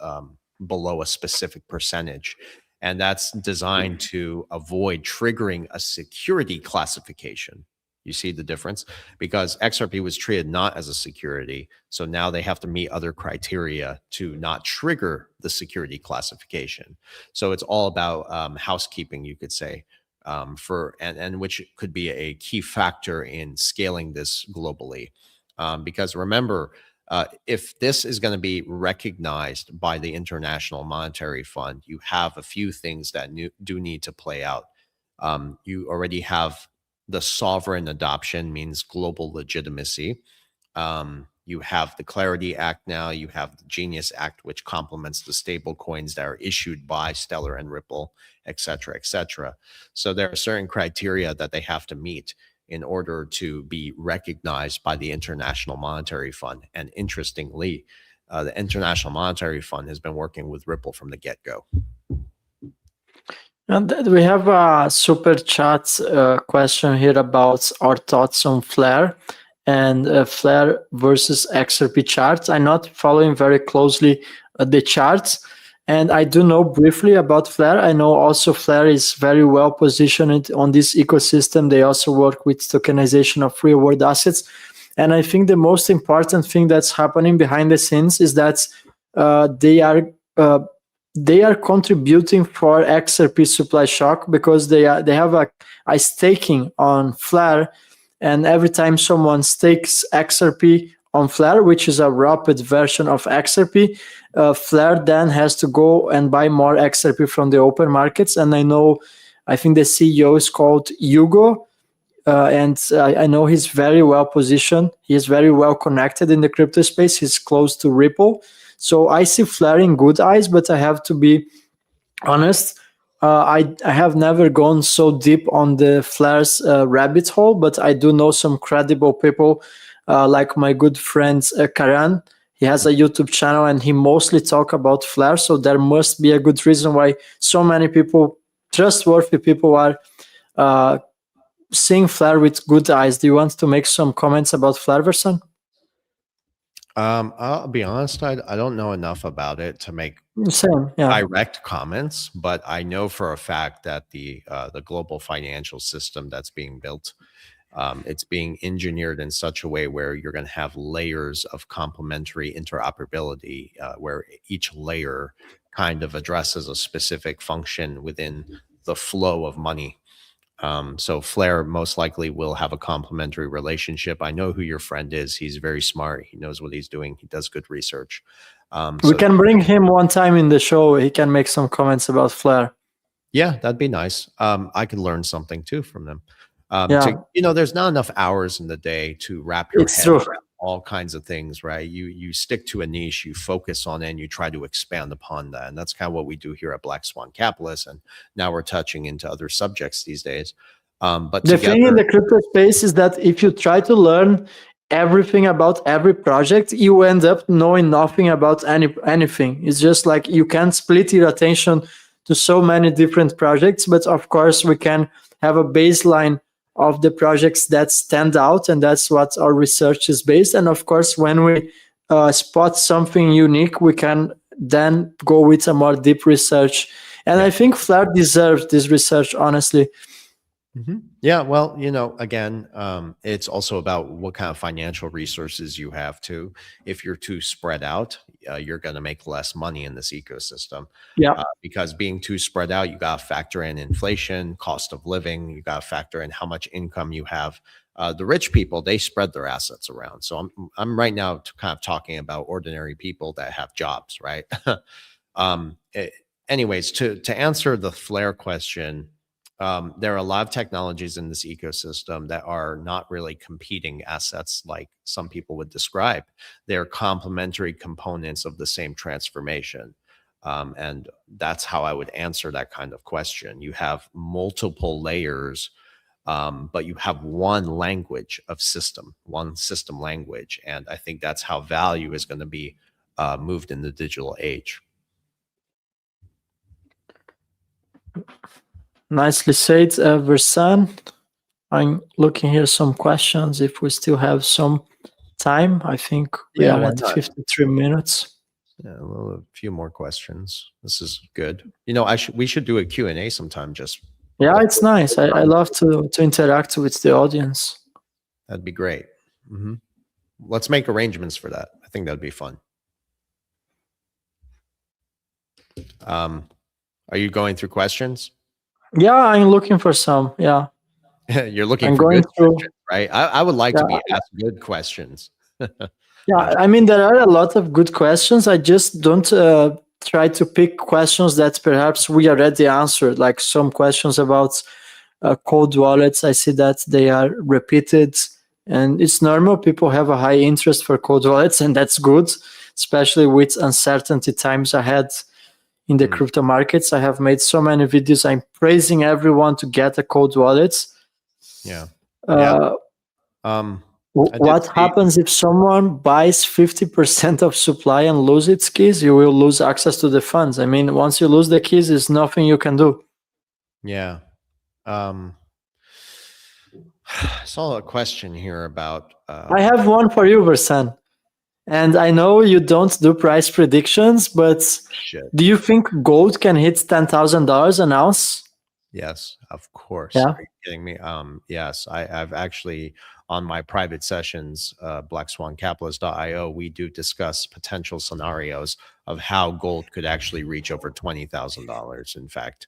below a specific percentage. And that's designed to avoid triggering a security classification. You see the difference? Because XRP was treated not as a security. So now they have to meet other criteria to not trigger the security classification. So it's all about housekeeping, you could say. And which could be a key factor in scaling this globally. Because remember, if this is going to be recognized by the International Monetary Fund, you have a few things that do need to play out. You already have the sovereign adoption, means global legitimacy. You have the Clarity Act now. You have the Genius Act, which complements the stable coins that are issued by Stellar and Ripple, et cetera, et cetera. So there are certain criteria that they have to meet in order to be recognized by the International Monetary Fund. And interestingly, the International Monetary Fund has been working with Ripple from the get-go. And we have a super chat question here about our thoughts on Flare and Flare versus XRP charts. I'm not following very closely the charts. And I do know briefly about Flare. I know also Flare is very well positioned on this ecosystem. They also work with tokenization of real world assets. And I think the most important thing that's happening behind the scenes is that they are contributing for XRP supply shock, because they have a staking on Flare, and every time someone stakes XRP on Flare, which is a rapid version of XRP, Flare then has to go and buy more XRP from the open markets. And I think the CEO is called Hugo, and I know he's very well positioned. He is very well connected in the crypto space. He's close to Ripple. So I see Flare in good eyes, but I have to be honest. I have never gone so deep on the Flare's rabbit hole, but I do know some credible people, like my good friend Karan. He has a YouTube channel and he mostly talk about Flare. So there must be a good reason why so many people, trustworthy people, are seeing Flare with good eyes. Do you want to make some comments about Flare, Versan? I'll be honest, I don't know enough about it to make Same, yeah. direct comments, but I know for a fact that the global financial system that's being built, it's being engineered in such a way where you're going to have layers of complementary interoperability, where each layer kind of addresses a specific function within the flow of money. So Flare most likely will have a complementary relationship. I know who your friend is. He's very smart. He knows what he's doing. He does good research. We can bring him one time in the show. He can make some comments about Flare. Yeah, that'd be nice. I could learn something too from them. Yeah. There's not enough hours in the day to wrap your head around all kinds of things, right? You stick to a niche, you focus on it, and you try to expand upon that. And that's kind of what we do here at Black Swan Capitalist. And now we're touching into other subjects these days. But the thing in the crypto space is that if you try to learn everything about every project, you end up knowing nothing about anything. It's just like you can't split your attention to so many different projects. But of course, we can have a baseline of the projects that stand out, and that's what our research is based. And of course, when we spot something unique, we can then go with a more deep research. And I think Flare deserves this research, honestly. Yeah, well, again, it's also about what kind of financial resources you have too. If you're too spread out, you're going to make less money in this ecosystem. Yeah. Because being too spread out, you got to factor in inflation, cost of living. You got to factor in how much income you have. The rich people, they spread their assets around. So I'm right now kind of talking about ordinary people that have jobs, right? Anyways, to answer the Flare question. There are a lot of technologies in this ecosystem that are not really competing assets like some people would describe. They're complementary components of the same transformation. And that's how I would answer that kind of question. You have multiple layers, but you have one language of system, one system language. And I think that's how value is going to be moved in the digital age. Nicely said, Versan. I'm looking here some questions if we still have some time. I think we are at 53 minutes. Yeah, a few more questions. This is good. We should do a Q&A sometime. Yeah, it's nice. I love to interact with the audience. That'd be great. Let's make arrangements for that. I think that'd be fun. Are you going through questions? Yeah, I'm looking for some. Yeah. You're looking for good questions, right? I would like to be asked good questions. Yeah, I mean, there are a lot of good questions. I just don't try to pick questions that perhaps we already answered, like some questions about cold wallets. I see that they are repeated, and it's normal. People have a high interest for cold wallets, and that's good, especially with uncertainty times ahead in the crypto markets. I have made so many videos. I'm praising everyone to get a cold wallet. Yeah. What happens if someone buys 50% of supply and lose its keys? You will lose access to the funds. I mean, once you lose the keys, there's nothing you can do. Yeah. I saw a question here about... I have one for you, Versan. And I know you don't do price predictions, but Shit. do you think gold can hit $10,000 an ounce? Yes, of course. Yeah. Are you kidding me? Yes, I've actually on my private sessions, blackswancapitalist.io, we do discuss potential scenarios of how gold could actually reach over $20,000. In fact,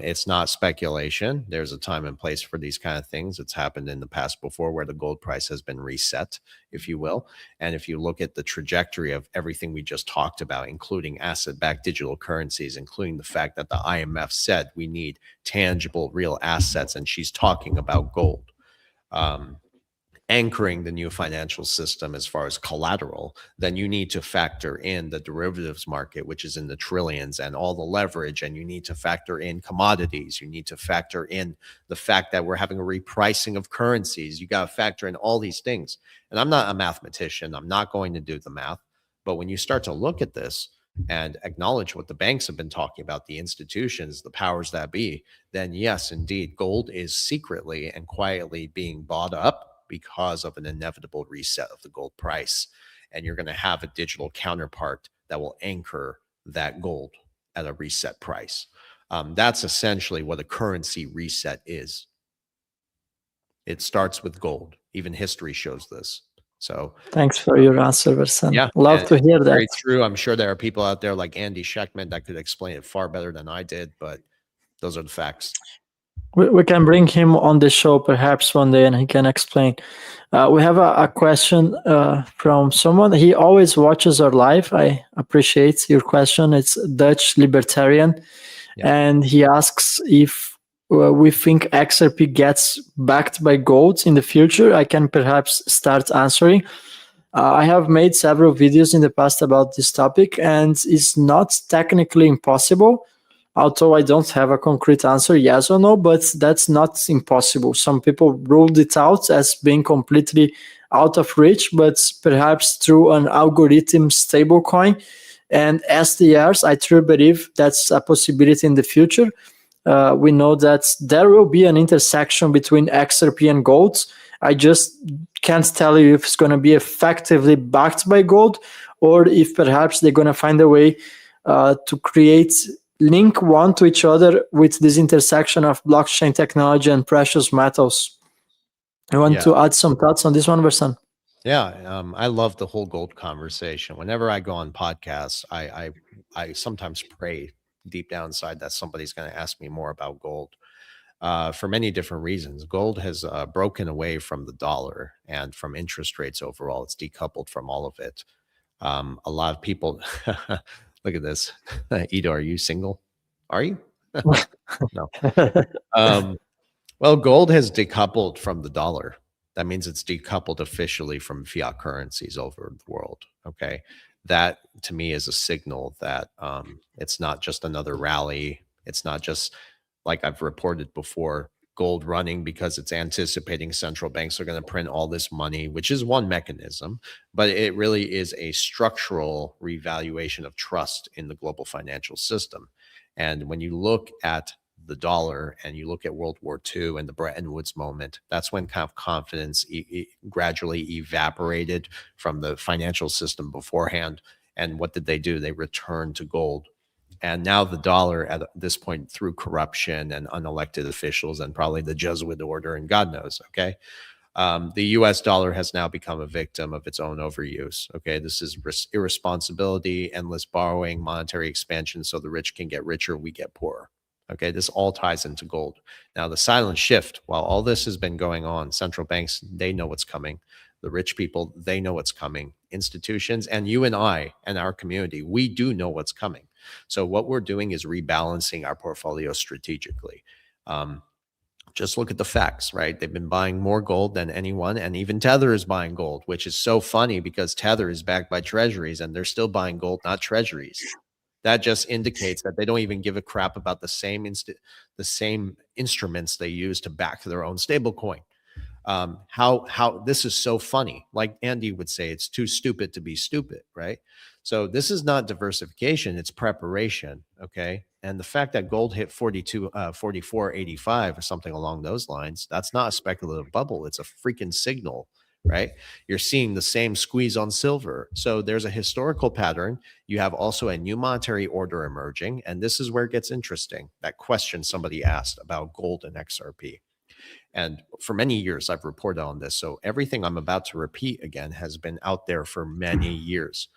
it's not speculation. There's a time and place for these kind of things. It's happened in the past before where the gold price has been reset, if you will. And if you look at the trajectory of everything we just talked about, including asset-backed digital currencies, including the fact that the IMF said we need tangible, real assets, and she's talking about gold. Um, Anchoring the new financial system as far as collateral, then you need to factor in the derivatives market, which is in the trillions, and all the leverage, and you need to factor in commodities. You need to factor in the fact that we're having a repricing of currencies. You got to factor in all these things. And I'm not a mathematician. I'm not going to do the math. But when you start to look at this and acknowledge what the banks have been talking about, the institutions, the powers that be, then yes, indeed, gold is secretly and quietly being bought up because of an inevitable reset of the gold price. And you're going to have a digital counterpart that will anchor that gold at a reset price. That's essentially what a currency reset is. It starts with gold. Even history shows this. So Thanks for your answer, Versan. yeah, Love to hear that. very true. I'm sure there are people out there like Andy Scheckman that could explain it far better than I did, but those are the facts. We can bring him on the show perhaps one day and he can explain. We have a question from someone. He always watches our live. I appreciate your question. It's Dutch Libertarian. Yeah. And he asks if we think XRP gets backed by gold in the future. I can perhaps start answering. I have made several videos in the past about this topic, and it's not technically impossible. Although I don't have a concrete answer, yes or no, but that's not impossible. Some people ruled it out as being completely out of reach, but perhaps through an algorithm stablecoin and SDRs, I truly believe that's a possibility in the future. We know that there will be an intersection between XRP and gold. I just can't tell you if it's going to be effectively backed by gold or if perhaps they're going to find a way to create link one to each other with this intersection of blockchain technology and precious metals. I want to add some thoughts on this one, Versan. Yeah, I love the whole gold conversation. Whenever I go on podcasts, I sometimes pray deep down inside that somebody's going to ask me more about gold for many different reasons. Gold has broken away from the dollar and from interest rates overall. It's decoupled from all of it. A lot of people look at this. Ido, are you single? Are you? No. Well, gold has decoupled from the dollar. That means it's decoupled officially from fiat currencies over the world. Okay. That to me is a signal that it's not just another rally. It's not just like I've reported before, gold running because it's anticipating central banks are going to print all this money, which is one mechanism, but it really is a structural revaluation of trust in the global financial system. And when you look at the dollar and you look at World War II and the Bretton Woods moment, that's when kind of confidence gradually evaporated from the financial system beforehand. And what did they do? They returned to gold. And now the dollar at this point, through corruption and unelected officials and probably the Jesuit order and God knows, okay, the US dollar has now become a victim of its own overuse. Okay, this is irresponsibility, endless borrowing, monetary expansion so the rich can get richer, we get poorer. Okay, this all ties into gold. Now, the silent shift, while all this has been going on, central banks, they know what's coming. The rich people, they know what's coming. Institutions and you and I and our community, we do know what's coming. So what we're doing is rebalancing our portfolio strategically. Just look at the facts, right? They've been buying more gold than anyone, and even Tether is buying gold, which is so funny because Tether is backed by treasuries and they're still buying gold, not treasuries. That just indicates that they don't even give a crap about the same instruments they use to back their own stablecoin. How this is so funny. Like Andy would say, it's too stupid to be stupid, right? So this is not diversification, it's preparation, okay? And the fact that gold hit 44.85 or something along those lines, that's not a speculative bubble. It's a freaking signal right? You're seeing the same squeeze on silver. So there's a historical pattern. You have also a new monetary order emerging. And this is where it gets interesting. That question somebody asked about gold and XRP. And for many years, I've reported on this. So everything I'm about to repeat again has been out there for many years.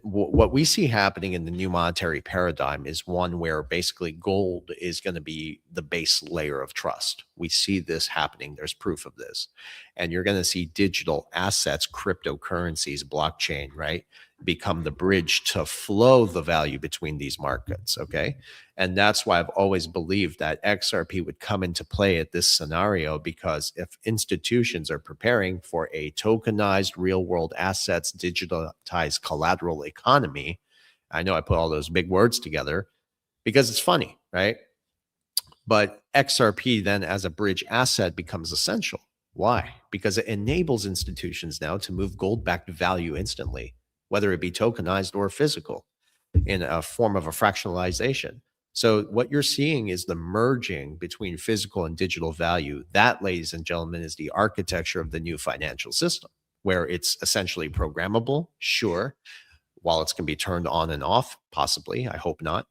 What we see happening in the new monetary paradigm is one where basically gold is going to be the base layer of trust. We see this happening. There's proof of this. And you're going to see digital assets, cryptocurrencies, blockchain, right, become the bridge to flow the value between these markets. Okay. And that's why I've always believed that XRP would come into play at this scenario, because if institutions are preparing for a tokenized real world assets, digitized collateral economy, I know I put all those big words together because it's funny, right? But XRP then as a bridge asset becomes essential. Why? Because it enables institutions now to move gold back to value instantly, whether it be tokenized or physical, in a form of a fractionalization. So what you're seeing is the merging between physical and digital value. That, ladies and gentlemen, is the architecture of the new financial system, where it's essentially programmable, sure. Wallets can be turned on and off, possibly, I hope not.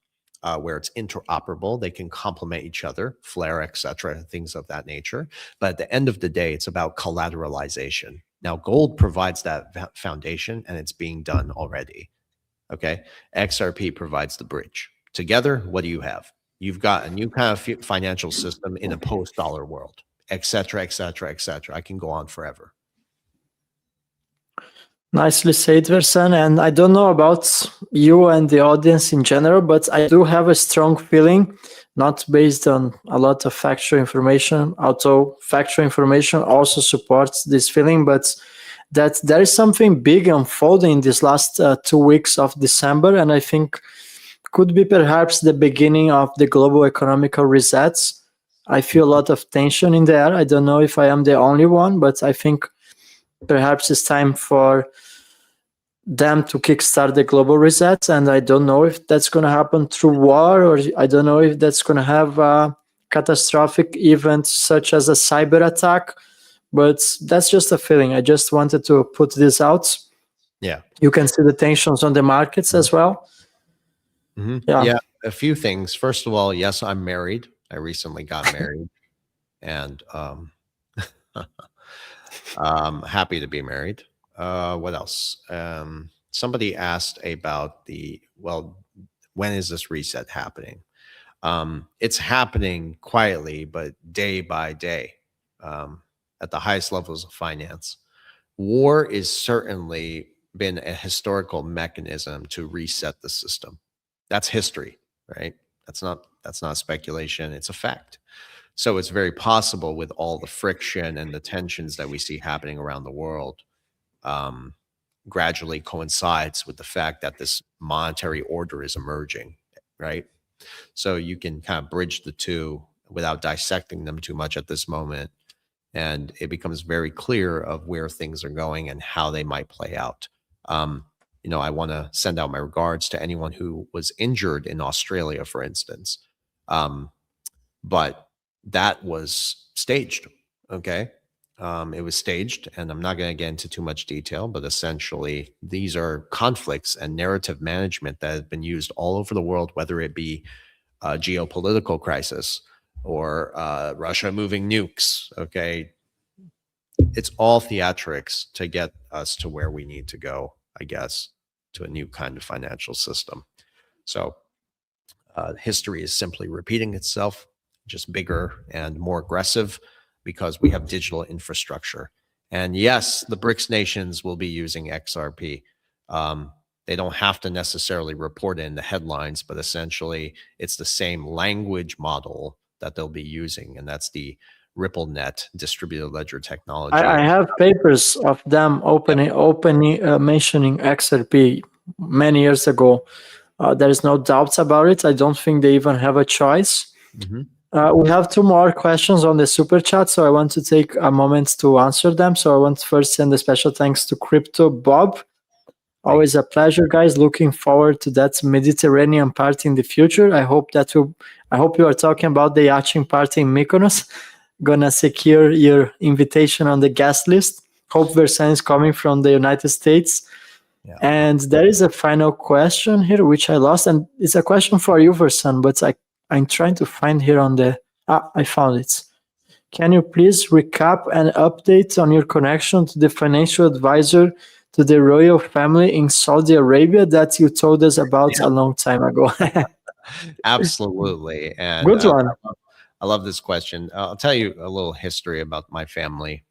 Where it's interoperable, they can complement each other, flare, etc., things of that nature. But at the end of the day, it's about collateralization. Now, gold provides that foundation, and it's being done already. Okay, XRP provides the bridge. Together, what do you have? You've got a new kind of financial system in a post-dollar world, etc., etc., etc. I can go on forever. Nicely said, Versan. And I don't know about you and the audience in general, but I do have a strong feeling, not based on a lot of factual information, although factual information also supports this feeling, but that there is something big unfolding in these last 2 weeks of December, and I think could be perhaps the beginning of the global economical resets. I feel a lot of tension in the air. I don't know if I am the only one, but I think perhaps it's time for them to kickstart the global resets, and I don't know if that's going to happen through war, or I don't know if that's going to have a catastrophic event such as a cyber attack. But that's just a feeling. I just wanted to put this out. Yeah. You can see the tensions on the markets as well. Yeah, a few things. First of all, yes, I'm married. I recently got married, and happy to be married. What else? Somebody asked about when is this reset happening? It's happening quietly, but day by day. At the highest levels of finance. War is certainly been a historical mechanism to reset the system. That's history, right? That's not speculation, it's a fact. So it's very possible, with all the friction and the tensions that we see happening around the world, gradually coincides with the fact that this monetary order is emerging, right? So you can kind of bridge the two without dissecting them too much at this moment. And it becomes very clear of where things are going and how they might play out. I want to send out my regards to anyone who was injured in Australia, for instance. But that was staged, okay? It was staged, and I'm not going to get into too much detail, but essentially these are conflicts and narrative management that have been used all over the world, whether it be a geopolitical crisis, or Russia moving nukes, okay? It's all theatrics to get us to where we need to go, I guess, to a new kind of financial system. So history is simply repeating itself, just bigger and more aggressive, because we have digital infrastructure. And yes, the BRICS nations will be using XRP. They don't have to necessarily report it in the headlines, but essentially it's the same language model that they'll be using, and that's the RippleNet distributed ledger technology. I have papers of them openly mentioning XRP many years ago. There is no doubts about it. I don't think they even have a choice. We have 2 more questions on the super chat, so I want to take a moment to answer them. So I want to first send a special thanks to Crypto Bob. Always a pleasure, guys. Looking forward to that Mediterranean party in the future. I hope you are talking about the yachting party in Mykonos. gonna secure your invitation on the guest list. Hope Versan is coming from the United States. Yeah. And there is a final question here, which I lost. And it's a question for you, Versan, but I'm trying to find here on the... I found it. Can you please recap and update on your connection to the financial advisor to the royal family in Saudi Arabia that you told us about a long time ago? Absolutely. And Good one. I love this question. I'll tell you a little history about my family.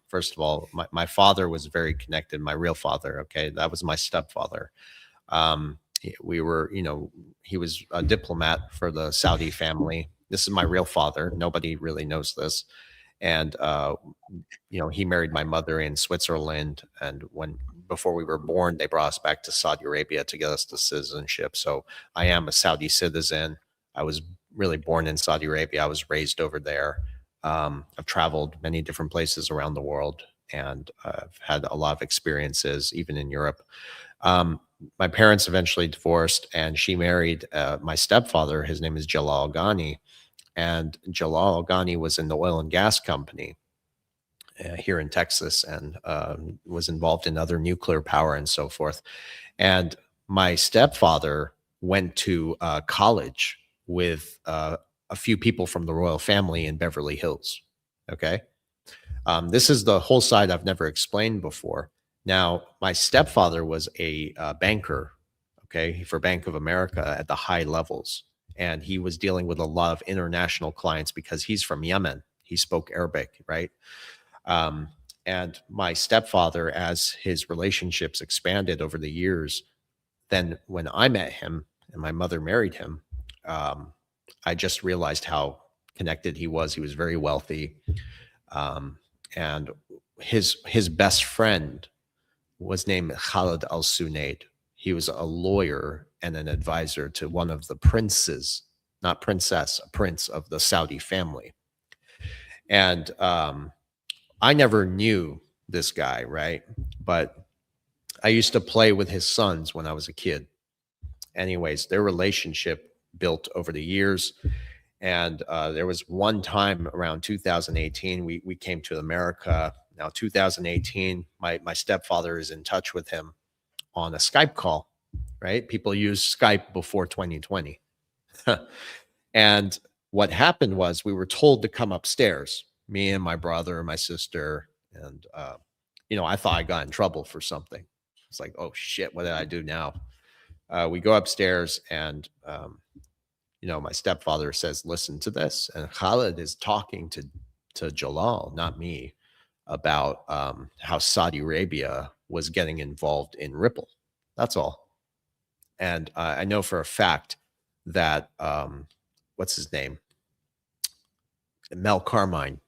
First of all, my father was very connected, my real father. Okay. That was my stepfather. We were, he was a diplomat for the Saudi family. This is my real father. Nobody really knows this. And, he married my mother in Switzerland. And before we were born, they brought us back to Saudi Arabia to get us the citizenship. So I am a Saudi citizen. I was really born in Saudi Arabia. I was raised over there. I've traveled many different places around the world, and I've had a lot of experiences, even in Europe. My parents eventually divorced, and she married my stepfather. His name is Jalal Ghani. And Jalal Ghani was in the oil and gas company here in Texas, and was involved in other nuclear power and so forth. And my stepfather went to college with a few people from the royal family in Beverly Hills. Okay. This is the whole side I've never explained before. Now, my stepfather was a banker, okay, for Bank of America at the high levels. And he was dealing with a lot of international clients because he's from Yemen. He spoke Arabic, right? And my stepfather, as his relationships expanded over the years, then when I met him and my mother married him, I just realized how connected he was. He was very wealthy. And his best friend was named Khalid al-Sunaid. He was a lawyer and an advisor to one of the princes, not princess, a prince of the Saudi family. And I never knew this guy, right? But I used to play with his sons when I was a kid. Anyways, their relationship built over the years. And there was one time around 2018, we came to America. Now, 2018, my stepfather is in touch with him on a Skype call, right? People use Skype before 2020. And what happened was we were told to come upstairs, me and my brother and my sister. And, I thought I got in trouble for something. It's like, oh shit, what did I do now? We go upstairs, and, my stepfather says, listen to this. And Khalid is talking to Jalal, not me, about how Saudi Arabia was getting involved in Ripple. That's all. And I know for a fact that, what's his name? Mel Carmine.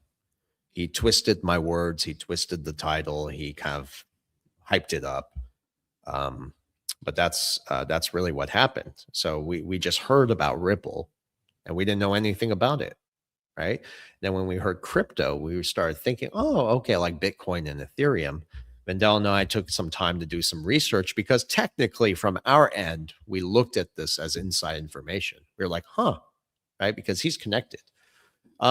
He twisted my words. He twisted the title. He kind of hyped it up. But that's really what happened. So we just heard about Ripple, and we didn't know anything about it, right? Then when we heard crypto, we started thinking, oh, okay, like Bitcoin and Ethereum. Vendel and I took some time to do some research, because technically from our end, we looked at this as inside information. We were like, huh, right? Because he's connected.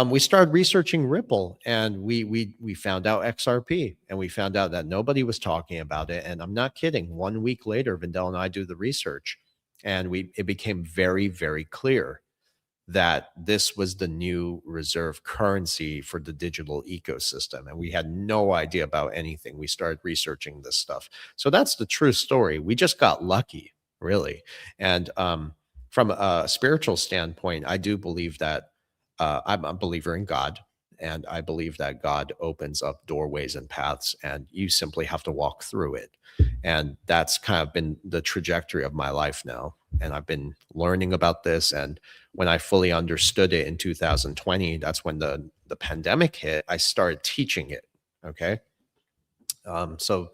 We started researching Ripple, and we found out XRP, and we found out that nobody was talking about it. And I'm not kidding. 1 week later, Vendel and I do the research, and it became very, very clear that this was the new reserve currency for the digital ecosystem. And we had no idea about anything. We started researching this stuff. So that's the true story. We just got lucky, really. And from a spiritual standpoint, I do believe that I'm a believer in God, and I believe that God opens up doorways and paths, and you simply have to walk through it. And that's kind of been the trajectory of my life now. And I've been learning about this. And when I fully understood it in 2020, that's when the pandemic hit. I started teaching it. Okay. So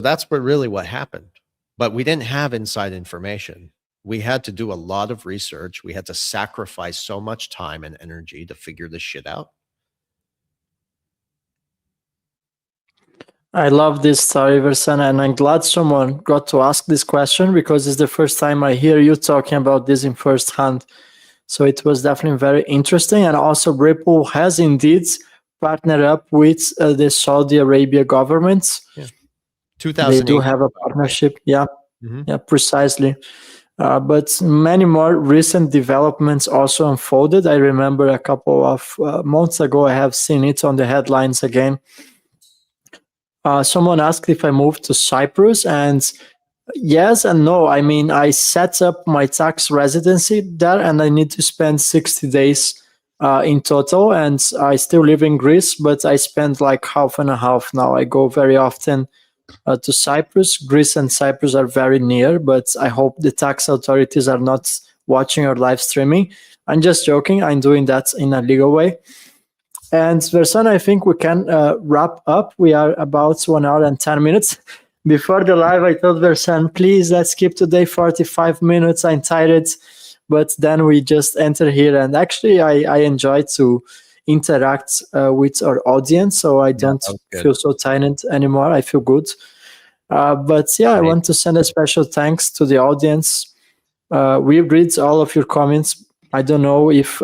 that's what happened. But we didn't have inside information. We had to do a lot of research. We had to sacrifice so much time and energy to figure this shit out. I love this story, Versan, and I'm glad someone got to ask this question, because it's the first time I hear you talking about this in first hand. So it was definitely very interesting. And also Ripple has indeed partnered up with the Saudi Arabia government. Yeah. They do have a partnership. Yeah, yeah, precisely. But many more recent developments also unfolded. I remember a couple of months ago, I have seen it on the headlines again. Someone asked if I moved to Cyprus, and yes and no. I mean, I set up my tax residency there, and I need to spend 60 days in total. And I still live in Greece, but I spend like half and a half now. I go very often to Cyprus. Greece and Cyprus are very near, but I hope the tax authorities are not watching or live streaming. I'm just joking. I'm doing that in a legal way. And Versan, I think we can wrap up. We are about 1 hour and 10 minutes. Before the live, I told Versan, please, let's keep today 45 minutes. I'm tired. But then we just enter here. And actually, I enjoy to interact with our audience. So I don't feel so tired anymore. I feel good. But yeah, I want to send a special thanks to the audience. We read all of your comments. I don't know if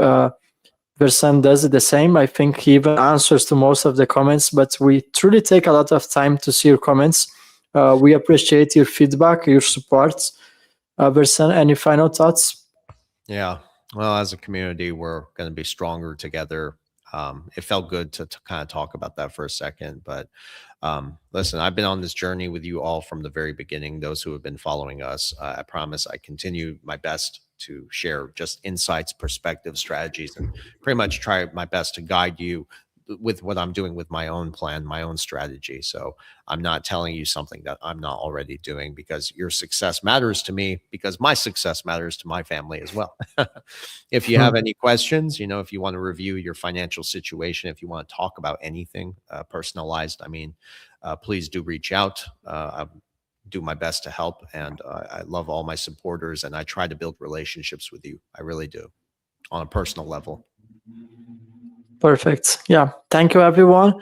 Versan does it the same. I think he even answers to most of the comments, but we truly take a lot of time to see your comments. We appreciate your feedback, your support. Versan, any final thoughts? Yeah. Well, as a community, we're going to be stronger together. It felt good to kind of talk about that for a second, but listen, I've been on this journey with you all from the very beginning. Those who have been following us, I promise I continue my best to share just insights, perspectives, strategies, and pretty much try my best to guide you with what I'm doing with my own plan, my own strategy. So I'm not telling you something that I'm not already doing, because your success matters to me, because my success matters to my family as well. If you have any questions, if you want to review your financial situation, if you want to talk about anything personalized, I mean, please do reach out. I do my best to help. And I love all my supporters, and I try to build relationships with you. I really do, on a personal level. Perfect. Yeah. Thank you, everyone.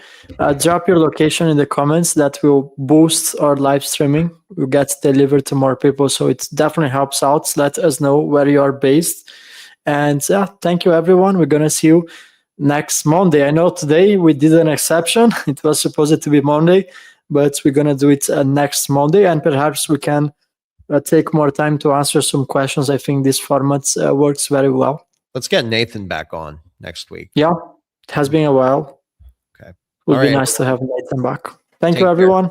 Drop your location in the comments. That will boost our live streaming. Will get delivered to more people. So it definitely helps out. Let us know where you are based. And yeah, thank you, everyone. We're going to see you next Monday. I know today we did an exception. It was supposed to be Monday, but we're going to do it next Monday. And perhaps we can take more time to answer some questions. I think this format works very well. Let's get Nathan back on next week. Yeah. It has been a while. Okay. Would be nice to have Nathan back. Thank you, everyone.